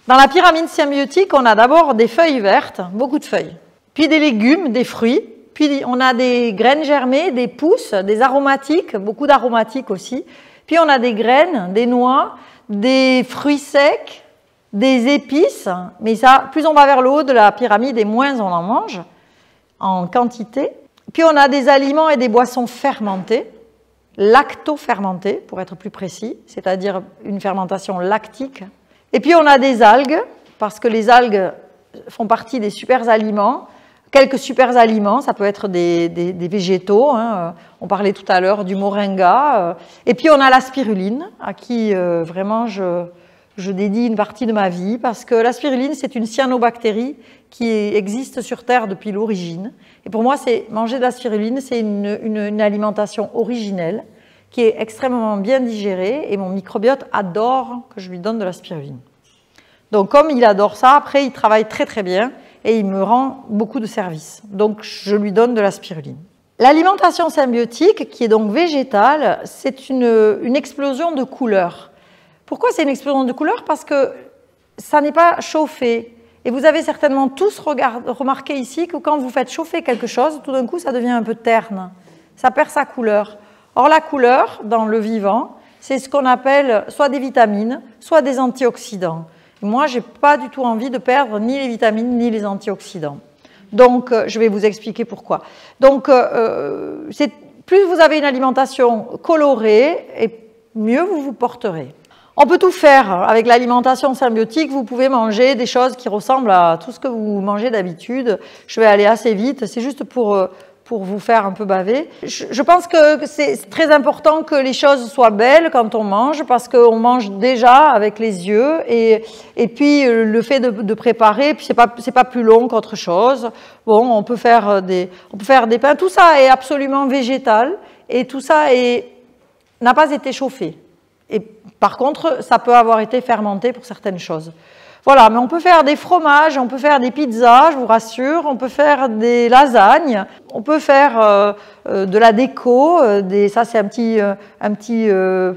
Dans la pyramide symbiotique, on a d'abord des feuilles vertes, beaucoup de feuilles, puis des légumes, des fruits, puis on a des graines germées, des pousses, des aromatiques, beaucoup d'aromatiques aussi, puis on a des graines, des noix, des fruits secs, des épices, mais ça, plus on va vers le haut de la pyramide et moins on en mange en quantité. Puis on a des aliments et des boissons fermentées, lacto-fermentées pour être plus précis, c'est-à-dire une fermentation lactique. Et puis on a des algues, parce que les algues font partie des super aliments. Quelques super aliments, ça peut être des végétaux, hein. On parlait tout à l'heure du moringa. Et puis on a la spiruline, à qui vraiment je je dédie une partie de ma vie parce que la spiruline, c'est une cyanobactérie qui existe sur Terre depuis l'origine. Et pour moi, manger de la spiruline, c'est une alimentation originelle qui est extrêmement bien digérée et mon microbiote adore que je lui donne de la spiruline. Donc comme il adore ça, après il travaille très très bien et il me rend beaucoup de services. Donc je lui donne de la spiruline. L'alimentation symbiotique, qui est donc végétale, c'est une explosion de couleurs. Pourquoi c'est une explosion de couleurs? Parce que ça n'est pas chauffé. Et vous avez certainement tous remarqué ici que quand vous faites chauffer quelque chose, tout d'un coup ça devient un peu terne. Ça perd sa couleur. Or la couleur, dans le vivant, c'est ce qu'on appelle soit des vitamines, soit des antioxydants. Et moi, je n'ai pas du tout envie de perdre ni les vitamines ni les antioxydants. Donc, je vais vous expliquer pourquoi. Donc, plus vous avez une alimentation colorée, et mieux vous vous porterez. On peut tout faire avec l'alimentation symbiotique. Vous pouvez manger des choses qui ressemblent à tout ce que vous mangez d'habitude. Je vais aller assez vite, c'est juste pour vous faire un peu baver. Je pense que c'est très important que les choses soient belles quand on mange, parce qu'on mange déjà avec les yeux, et puis le fait de préparer, puis c'est pas plus long qu'autre chose. Bon, on peut faire des pains. Tout ça est absolument végétal, et tout ça n'a pas été chauffé. Et par contre, ça peut avoir été fermenté pour certaines choses. Voilà, mais on peut faire des fromages, on peut faire des pizzas, je vous rassure, on peut faire des lasagnes, on peut faire de la déco, ça c'est un petit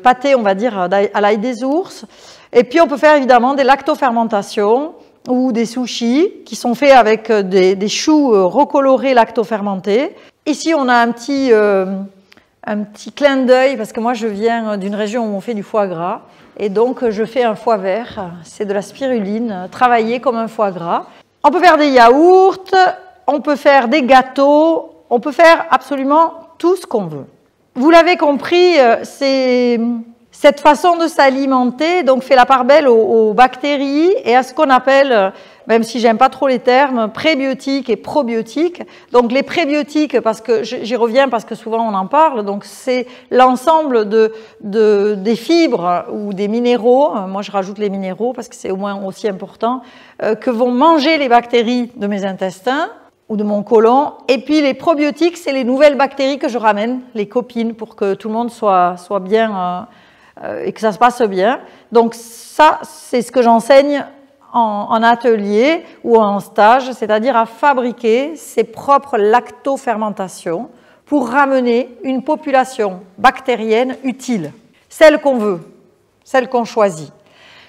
pâté, on va dire, à l'ail des ours. Et puis on peut faire évidemment des lactofermentations ou des sushis qui sont faits avec des choux recolorés lactofermentés. Ici on a un petit clin d'œil, parce que moi je viens d'une région où on fait du foie gras, et donc je fais un foie vert, c'est de la spiruline, travaillée comme un foie gras. On peut faire des yaourts, on peut faire des gâteaux, on peut faire absolument tout ce qu'on veut. Vous l'avez compris, cette façon de s'alimenter donc fait la part belle aux bactéries et à ce qu'on appelle, même si j'aime pas trop les termes, prébiotiques et probiotiques. Donc les prébiotiques, parce que j'y reviens parce que souvent on en parle, donc c'est l'ensemble des fibres ou des minéraux, moi je rajoute les minéraux parce que c'est au moins aussi important, que vont manger les bactéries de mes intestins ou de mon côlon. Et puis les probiotiques, c'est les nouvelles bactéries que je ramène, les copines, pour que tout le monde soit bien et que ça se passe bien. Donc ça, c'est ce que j'enseigne en atelier ou en stage, c'est-à-dire à fabriquer ses propres lactofermentations pour ramener une population bactérienne utile, celle qu'on veut, celle qu'on choisit.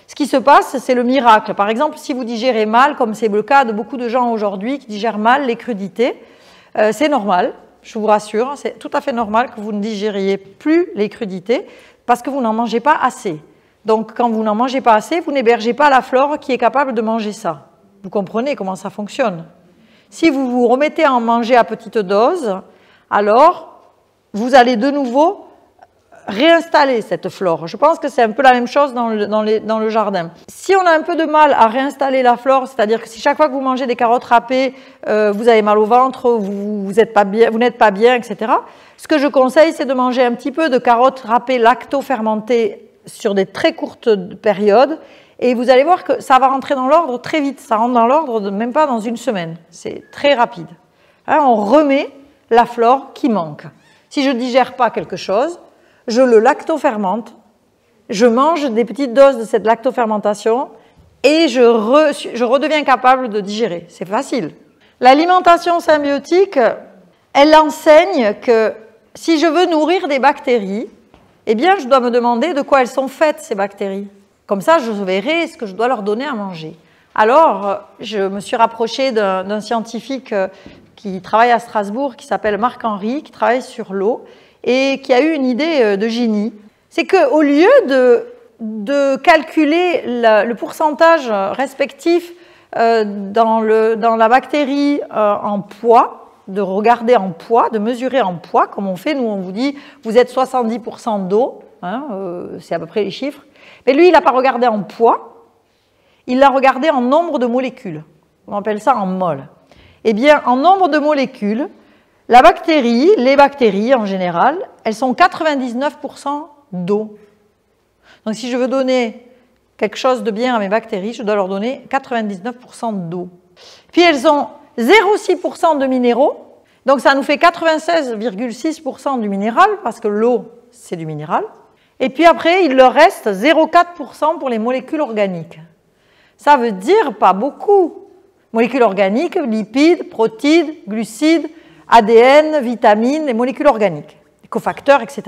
Ce qui se passe, c'est le miracle. Par exemple, si vous digérez mal, comme c'est le cas de beaucoup de gens aujourd'hui qui digèrent mal les crudités, c'est normal, je vous rassure, c'est tout à fait normal que vous ne digériez plus les crudités parce que vous n'en mangez pas assez. Donc, quand vous n'en mangez pas assez, vous n'hébergez pas la flore qui est capable de manger ça. Vous comprenez comment ça fonctionne. Si vous vous remettez à en manger à petite dose, alors vous allez de nouveau réinstaller cette flore. Je pense que c'est un peu la même chose dans le jardin. Si on a un peu de mal à réinstaller la flore, c'est-à-dire que si chaque fois que vous mangez des carottes râpées, vous avez mal au ventre, vous n'êtes pas bien, etc., ce que je conseille, c'est de manger un petit peu de carottes râpées lacto-fermentées sur des très courtes périodes, et vous allez voir que ça va rentrer dans l'ordre très vite. Ça rentre dans l'ordre même pas dans une semaine. C'est très rapide. Hein, on remet la flore qui manque. Si je ne digère pas quelque chose, je le lactofermente, je mange des petites doses de cette lactofermentation et je redeviens capable de digérer. C'est facile. L'alimentation symbiotique, elle enseigne que si je veux nourrir des bactéries, eh bien, je dois me demander de quoi elles sont faites, ces bactéries. Comme ça, je verrai ce que je dois leur donner à manger. Alors, je me suis rapprochée d'un scientifique qui travaille à Strasbourg, qui s'appelle Marc-Henri, qui travaille sur l'eau, et qui a eu une idée de génie. C'est qu'au lieu de calculer le pourcentage respectif dans la bactérie en poids, de regarder en poids, de mesurer en poids, comme on fait, nous on vous dit, vous êtes 70% d'eau, hein, c'est à peu près les chiffres, mais lui il n'a pas regardé en poids, il l'a regardé en nombre de molécules, on appelle ça en mol. Eh bien, en nombre de molécules, la bactérie, les bactéries en général, elles sont 99% d'eau. Donc si je veux donner quelque chose de bien à mes bactéries, je dois leur donner 99% d'eau. Puis elles ont 0,6% de minéraux, donc ça nous fait 96,6% du minéral, parce que l'eau, c'est du minéral. Et puis après, il leur reste 0,4% pour les molécules organiques. Ça veut dire pas beaucoup. Molécules organiques, lipides, protides, glucides, ADN, vitamines, les molécules organiques, les cofacteurs, etc.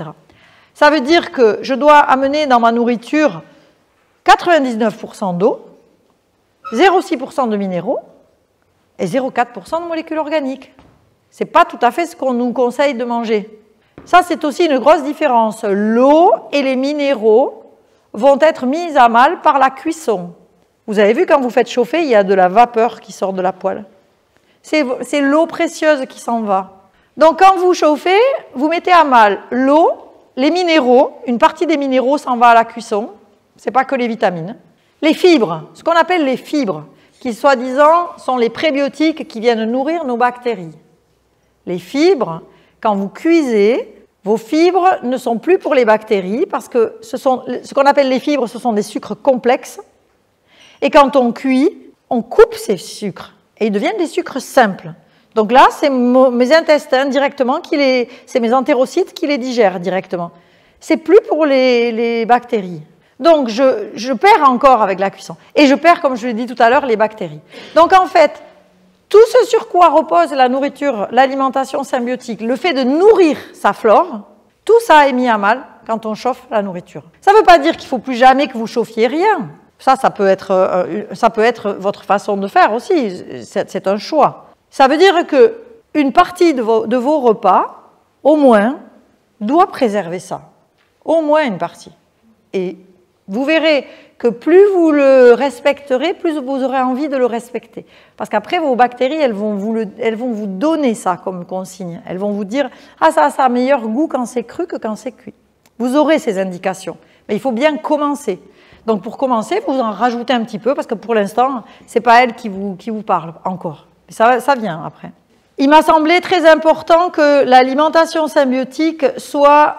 Ça veut dire que je dois amener dans ma nourriture 99% d'eau, 0,6% de minéraux et 0,4% de molécules organiques. Ce n'est pas tout à fait ce qu'on nous conseille de manger. Ça, c'est aussi une grosse différence. L'eau et les minéraux vont être mis à mal par la cuisson. Vous avez vu, quand vous faites chauffer, il y a de la vapeur qui sort de la poêle. C'est l'eau précieuse qui s'en va. Donc, quand vous chauffez, vous mettez à mal l'eau, les minéraux, une partie des minéraux s'en va à la cuisson, ce n'est pas que les vitamines. Les fibres, ce qu'on appelle les fibres, qui soi-disant sont les prébiotiques qui viennent nourrir nos bactéries. Les fibres, quand vous cuisez, vos fibres ne sont plus pour les bactéries parce que ce qu'on appelle les fibres, ce sont des sucres complexes. Et quand on cuit, on coupe ces sucres et ils deviennent des sucres simples. Donc là, c'est mes intestins directement, c'est mes entérocytes qui les digèrent directement. C'est plus pour les bactéries. Donc je perds encore avec la cuisson. Et je perds, comme je l'ai dit tout à l'heure, les bactéries. Donc en fait, tout ce sur quoi repose la nourriture, l'alimentation symbiotique, le fait de nourrir sa flore, tout ça est mis à mal quand on chauffe la nourriture. Ça ne veut pas dire qu'il ne faut plus jamais que vous chauffiez rien. Ça peut être votre façon de faire aussi, c'est un choix. Ça veut dire qu'une partie de vos repas, au moins, doit préserver ça. Au moins une partie. Et vous verrez que plus vous le respecterez, plus vous aurez envie de le respecter. Parce qu'après, vos bactéries, elles vont vous donner ça comme consigne. Elles vont vous dire « Ah, ça a meilleur goût quand c'est cru que quand c'est cuit ». Vous aurez ces indications. Mais il faut bien commencer. Donc pour commencer, vous en rajoutez un petit peu, parce que pour l'instant, ce n'est pas elle qui vous parle encore. Ça vient après. Il m'a semblé très important que l'alimentation symbiotique soit,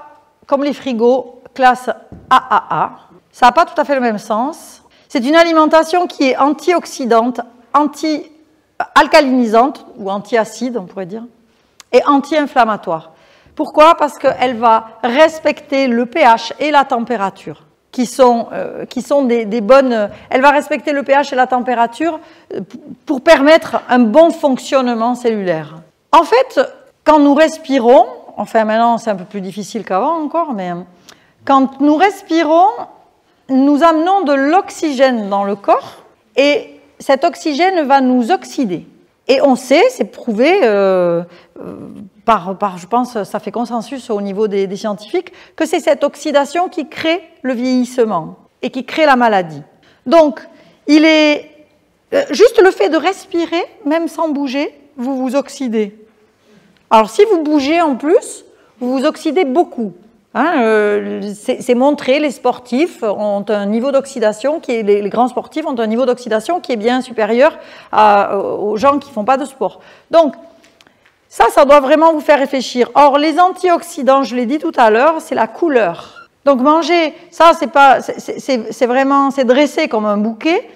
comme les frigos, classe AAA. Ça n'a pas tout à fait le même sens. C'est une alimentation qui est antioxydante, anti-alcalinisante, ou anti-acide, on pourrait dire, et anti-inflammatoire. Pourquoi? Parce qu'elle va respecter le pH et la température, qui sont des bonnes... Elle va respecter le pH et la température pour permettre un bon fonctionnement cellulaire. En fait, quand nous respirons, enfin maintenant c'est un peu plus difficile qu'avant encore, mais quand nous respirons, nous amenons de l'oxygène dans le corps et cet oxygène va nous oxyder. Et on sait, c'est prouvé, je pense, ça fait consensus au niveau des scientifiques, que c'est cette oxydation qui crée le vieillissement et qui crée la maladie. Donc, il est juste le fait de respirer, même sans bouger, vous vous oxydez. Alors, si vous bougez en plus, vous vous oxydez beaucoup. Hein, c'est montré, les sportifs ont un niveau d'oxydation, les grands sportifs ont un niveau d'oxydation qui est bien supérieur aux gens qui ne font pas de sport. Donc, ça doit vraiment vous faire réfléchir. Or, les antioxydants, je l'ai dit tout à l'heure, c'est la couleur. Donc, manger, ça, c'est dressé comme un bouquet,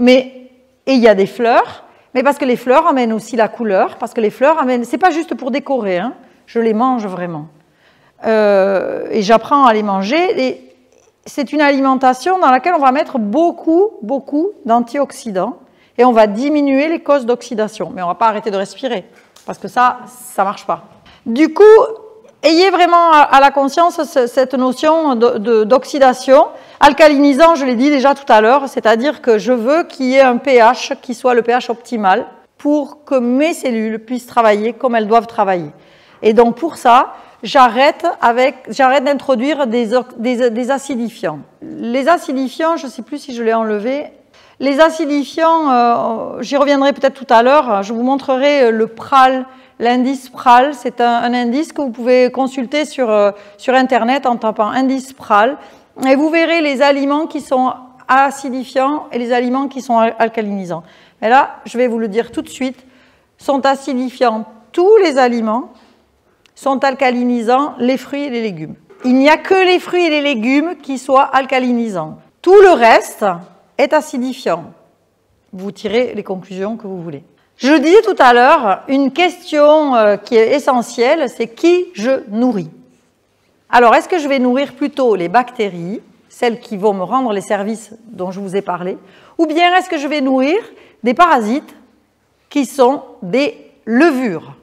et il y a des fleurs, mais parce que les fleurs amènent aussi la couleur, parce que les fleurs amènent, c'est pas juste pour décorer, hein, je les mange vraiment. Et j'apprends à les manger, et c'est une alimentation dans laquelle on va mettre beaucoup d'antioxydants, et on va diminuer les causes d'oxydation, mais on ne va pas arrêter de respirer. Parce que ça ne marche pas. Du coup, ayez vraiment à la conscience cette notion d'oxydation. Alcalinisant, je l'ai dit déjà tout à l'heure, c'est-à-dire que je veux qu'il y ait un pH qui soit le pH optimal pour que mes cellules puissent travailler comme elles doivent travailler. Et donc pour ça, j'arrête d'introduire des acidifiants. Les acidifiants, je ne sais plus si je l'ai enlevé. Les acidifiants, j'y reviendrai peut-être tout à l'heure, je vous montrerai le PRAL, l'indice PRAL, c'est un indice que vous pouvez consulter sur Internet en tapant indice PRAL, et vous verrez les aliments qui sont acidifiants et les aliments qui sont alcalinisants. Mais là, je vais vous le dire tout de suite, sont acidifiants tous les aliments, sont alcalinisants les fruits et les légumes. Il n'y a que les fruits et les légumes qui soient alcalinisants. Tout le reste est acidifiant. Vous tirez les conclusions que vous voulez. Je le disais tout à l'heure, une question qui est essentielle, c'est qui je nourris. Alors, est-ce que je vais nourrir plutôt les bactéries, celles qui vont me rendre les services dont je vous ai parlé, ou bien est-ce que je vais nourrir des parasites qui sont des levures?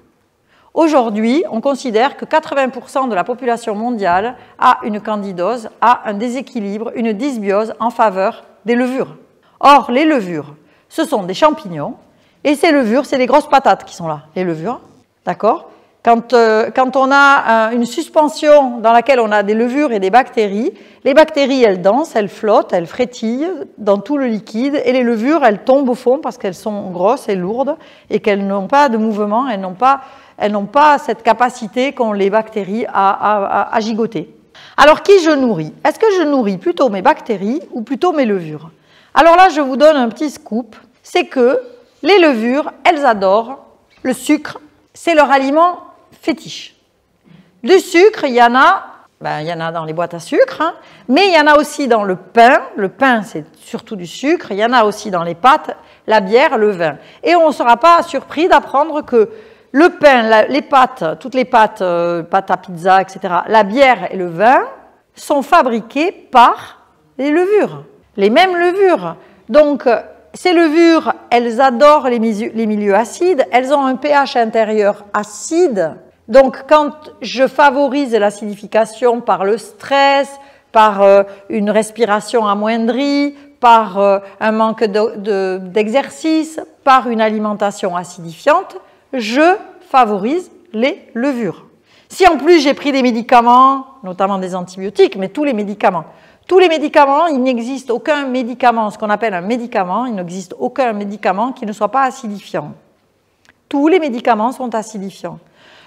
Aujourd'hui, on considère que 80% de la population mondiale a une candidose, a un déséquilibre, une dysbiose en faveur des levures. Or, les levures, ce sont des champignons, et ces levures, c'est les grosses patates qui sont là, les levures, d'accord? Quand on a une suspension dans laquelle on a des levures et des bactéries, les bactéries, elles dansent, elles flottent, elles frétillent dans tout le liquide, et les levures, elles tombent au fond parce qu'elles sont grosses et lourdes, et qu'elles n'ont pas de mouvement, elles n'ont pas cette capacité qu'ont les bactéries à gigoter. Alors, qui je nourris? Est-ce que je nourris plutôt mes bactéries ou plutôt mes levures? Alors là, je vous donne un petit scoop, c'est que les levures, elles adorent le sucre, c'est leur aliment fétiche. Du sucre, il y en a dans les boîtes à sucre, hein, mais il y en a aussi dans le pain. Le pain, c'est surtout du sucre. Il y en a aussi dans les pâtes, la bière, le vin. Et on ne sera pas surpris d'apprendre que le pain, les pâtes, toutes les pâtes, pâtes à pizza, etc., la bière et le vin sont fabriqués par les levures, les mêmes levures. Donc, ces levures, elles adorent les milieux acides, elles ont un pH intérieur acide. Donc, quand je favorise l'acidification par le stress, par une respiration amoindrie, par un manque d'exercice, par une alimentation acidifiante, je favorise les levures. Si en plus j'ai pris des médicaments, notamment des antibiotiques, mais tous les médicaments, il n'existe aucun médicament, ce qu'on appelle un médicament, il n'existe aucun médicament qui ne soit pas acidifiant. Tous les médicaments sont acidifiants.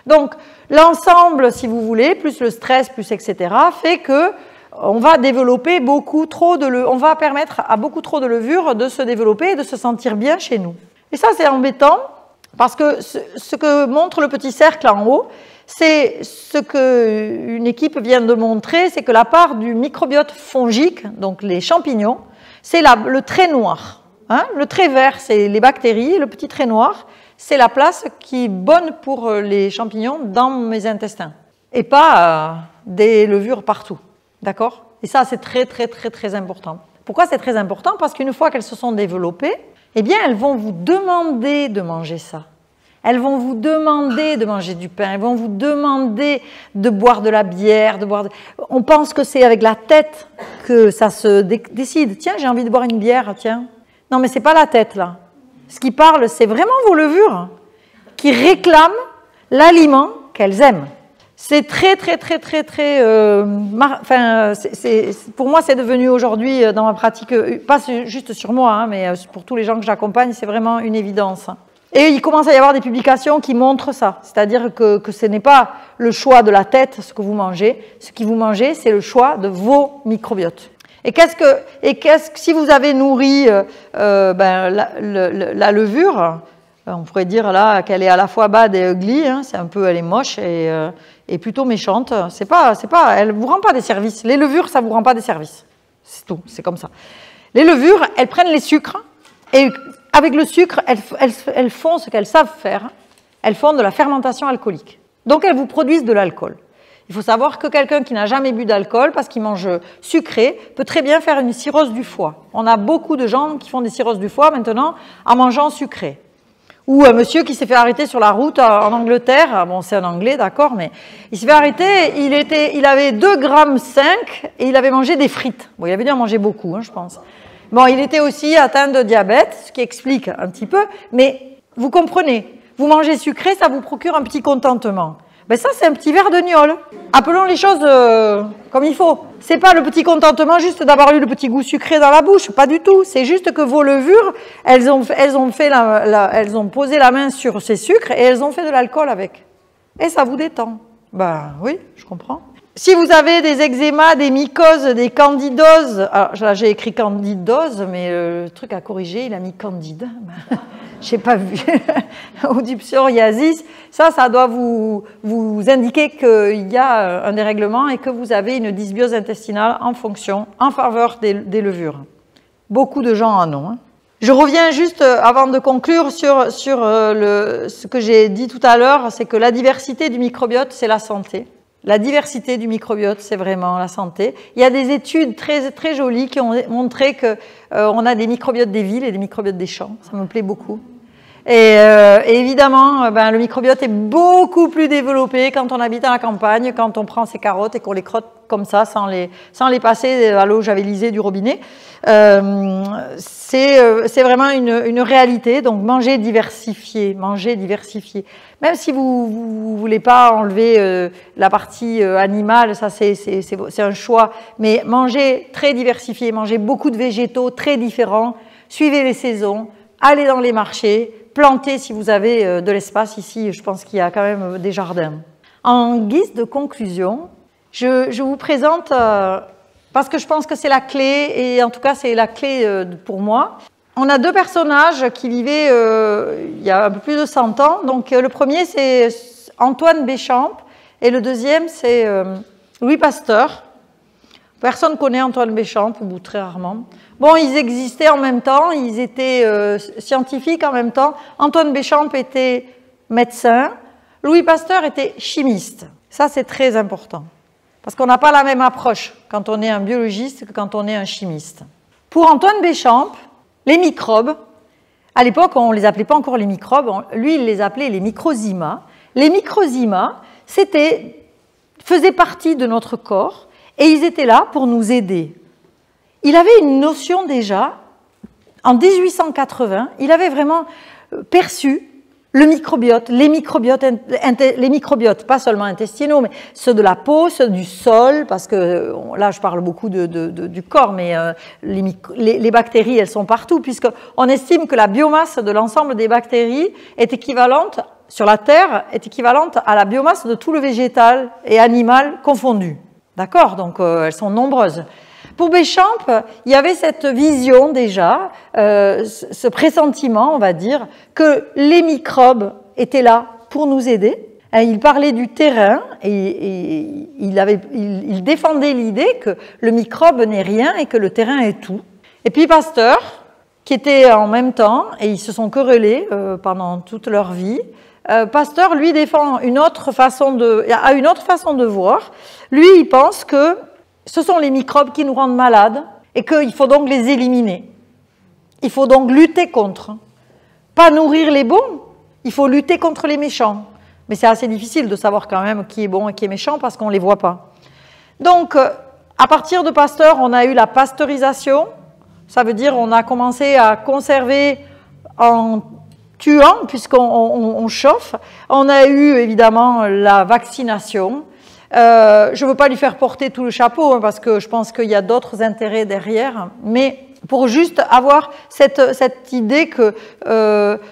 Donc, l'ensemble, si vous voulez, plus le stress, plus etc., fait que on va développer on va permettre à beaucoup trop de levures de se développer et de se sentir bien chez nous. Et ça, c'est embêtant, parce que ce que montre le petit cercle en haut, c'est ce qu'une équipe vient de montrer, c'est que la part du microbiote fongique, donc les champignons, c'est le trait noir. Hein? Le trait vert, c'est les bactéries, le petit trait noir, c'est la place qui est bonne pour les champignons dans mes intestins. Et pas des levures partout. D'accord? Et ça, c'est très, très, très, très important. Pourquoi c'est très important? Parce qu'une fois qu'elles se sont développées, eh bien, elles vont vous demander de manger ça. Elles vont vous demander de manger du pain, elles vont vous demander de boire de la bière, On pense que c'est avec la tête que ça se décide. Tiens, j'ai envie de boire une bière, tiens. Non, mais c'est pas la tête, là. Ce qui parle, c'est vraiment vos levures qui réclament l'aliment qu'elles aiment. C'est très, très, très, très, très... pour moi, c'est devenu aujourd'hui, dans ma pratique, pas juste sur moi, hein, mais pour tous les gens que j'accompagne, c'est vraiment une évidence. Et il commence à y avoir des publications qui montrent ça, c'est-à-dire que ce n'est pas le choix de la tête, ce que vous mangez, ce que vous mangez, c'est le choix de vos microbiotes. Et si vous avez nourri la levure, on pourrait dire là qu'elle est à la fois bad et ugly, hein, elle est moche et plutôt méchante. Elle vous rend pas des services. Les levures, ça vous rend pas des services. C'est tout, c'est comme ça. Les levures, elles prennent les sucres et avec le sucre, elles font ce qu'elles savent faire. Elles font de la fermentation alcoolique. Donc, elles vous produisent de l'alcool. Il faut savoir que quelqu'un qui n'a jamais bu d'alcool, parce qu'il mange sucré, peut très bien faire une cirrhose du foie. On a beaucoup de gens qui font des cirrhoses du foie maintenant en mangeant sucré. Ou un monsieur qui s'est fait arrêter sur la route en Angleterre, bon c'est un Anglais d'accord, mais il s'est fait arrêter, il avait 2,5 grammes et il avait mangé des frites. Bon, il avait dû en manger beaucoup, hein, je pense. Bon, il était aussi atteint de diabète, ce qui explique un petit peu, mais vous comprenez, vous mangez sucré, ça vous procure un petit contentement. Ben ça, c'est un petit verre de gnôle. Appelons les choses comme il faut. C'est pas le petit contentement juste d'avoir eu le petit goût sucré dans la bouche, pas du tout. C'est juste que vos levures, elles ont posé la main sur ces sucres et elles ont fait de l'alcool avec. Et ça vous détend. Ben oui, je comprends. Si vous avez des eczémas, des mycoses, des candidoses, alors là j'ai écrit candidose, mais le truc à corriger, il a mis candide. j'ai pas vu, ou du psoriasis, ça doit vous indiquer qu'il y a un dérèglement et que vous avez une dysbiose intestinale en faveur des levures. Beaucoup de gens en ont. Hein. Je reviens juste, avant de conclure, sur ce que j'ai dit tout à l'heure, c'est que la diversité du microbiote, c'est la santé. La diversité du microbiote, c'est vraiment la santé. Il y a des études très, très jolies qui ont montré qu'on a des microbiotes des villes et des microbiotes des champs. Ça me plaît beaucoup. Et évidemment, le microbiote est beaucoup plus développé quand on habite à la campagne, quand on prend ses carottes et qu'on les crotte comme ça, sans les passer à l'eau javelisée du robinet. C'est vraiment une réalité. Donc, manger diversifié. Même si vous ne voulez pas enlever la partie animale, ça c'est un choix. Mais manger très diversifié, manger beaucoup de végétaux très différents, suivez les saisons, allez dans les marchés, plantez si vous avez de l'espace ici. Je pense qu'il y a quand même des jardins. En guise de conclusion, je vous présente, parce que je pense que c'est la clé, et en tout cas c'est la clé pour moi. On a deux personnages qui vivaient il y a un peu plus de 100 ans. Donc le premier c'est Antoine Béchamp et le deuxième c'est Louis Pasteur. Personne ne connaît Antoine Béchamp, ou très rarement. Bon, ils existaient en même temps, ils étaient scientifiques en même temps. Antoine Béchamp était médecin, Louis Pasteur était chimiste. Ça, c'est très important, parce qu'on n'a pas la même approche quand on est un biologiste que quand on est un chimiste. Pour Antoine Béchamp, les microbes, à l'époque, on ne les appelait pas encore les microbes, lui, il les appelait les microzymas. Les microzymas, faisaient partie de notre corps, et ils étaient là pour nous aider. Il avait une notion déjà, en 1880, il avait vraiment perçu le microbiote, les microbiotes, pas seulement intestinaux, mais ceux de la peau, ceux du sol, parce que là je parle beaucoup du corps, mais les bactéries, elles sont partout, puisqu'on estime que la biomasse de l'ensemble des bactéries est équivalente, sur la Terre, est équivalente à la biomasse de tout le végétal et animal confondu. D'accord? Donc elles sont nombreuses. Pour Béchamp, il y avait cette vision déjà, ce pressentiment, on va dire, que les microbes étaient là pour nous aider. Il parlait du terrain et il défendait l'idée que le microbe n'est rien et que le terrain est tout. Et puis Pasteur, qui était en même temps, et ils se sont querellés pendant toute leur vie, Pasteur, lui, défend une autre façon de voir. Lui, il pense que ce sont les microbes qui nous rendent malades et qu'il faut donc les éliminer. Il faut donc lutter contre. Pas nourrir les bons, il faut lutter contre les méchants. Mais c'est assez difficile de savoir quand même qui est bon et qui est méchant parce qu'on ne les voit pas. Donc, à partir de Pasteur, on a eu la pasteurisation. Ça veut dire qu'on a commencé à conserver en tuant, puisqu'on chauffe. On a eu évidemment la vaccination. Je ne veux pas lui faire porter tout le chapeau, hein, parce que je pense qu'il y a d'autres intérêts derrière, mais pour juste avoir cette idée que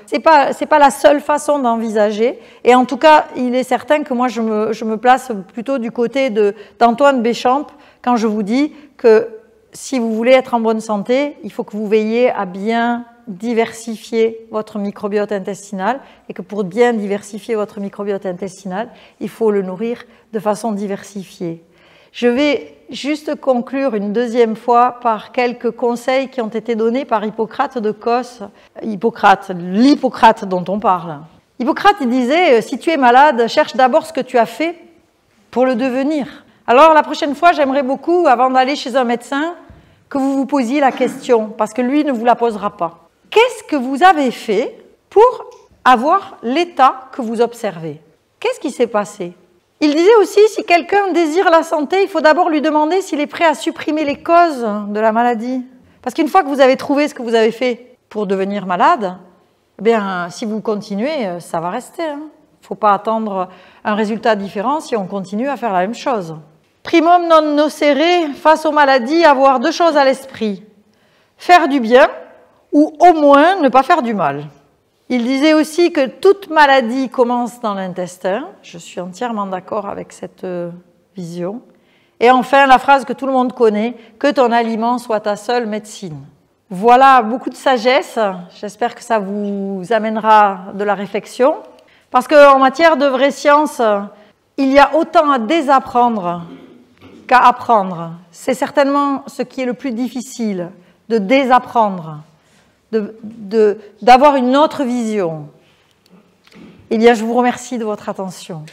c'est pas la seule façon d'envisager. Et en tout cas, il est certain que moi, je me place plutôt du côté d'Antoine Béchamp quand je vous dis que si vous voulez être en bonne santé, il faut que vous veilliez à bien diversifier votre microbiote intestinal et que pour bien diversifier votre microbiote intestinal, il faut le nourrir de façon diversifiée. Je vais juste conclure une deuxième fois par quelques conseils qui ont été donnés par Hippocrate de Cos. L'Hippocrate dont on parle. Hippocrate, il disait, si tu es malade, cherche d'abord ce que tu as fait pour le devenir. Alors la prochaine fois, j'aimerais beaucoup, avant d'aller chez un médecin, que vous vous posiez la question, parce que lui ne vous la posera pas. Qu'est-ce que vous avez fait pour avoir l'état que vous observez? Qu'est-ce qui s'est passé? Il disait aussi, si quelqu'un désire la santé, il faut d'abord lui demander s'il est prêt à supprimer les causes de la maladie. Parce qu'une fois que vous avez trouvé ce que vous avez fait pour devenir malade, eh bien, si vous continuez, ça va rester. Il ne faut pas attendre un résultat différent si on continue à faire la même chose. Primum non nocere, face aux maladies, avoir deux choses à l'esprit. Faire du bien, ou au moins ne pas faire du mal. Il disait aussi que toute maladie commence dans l'intestin. Je suis entièrement d'accord avec cette vision. Et enfin, la phrase que tout le monde connaît, que ton aliment soit ta seule médecine. Voilà, beaucoup de sagesse. J'espère que ça vous amènera de la réflexion. Parce qu'en matière de vraie science, il y a autant à désapprendre qu'à apprendre. C'est certainement ce qui est le plus difficile, de désapprendre, d'avoir une autre vision. Eh bien, je vous remercie de votre attention.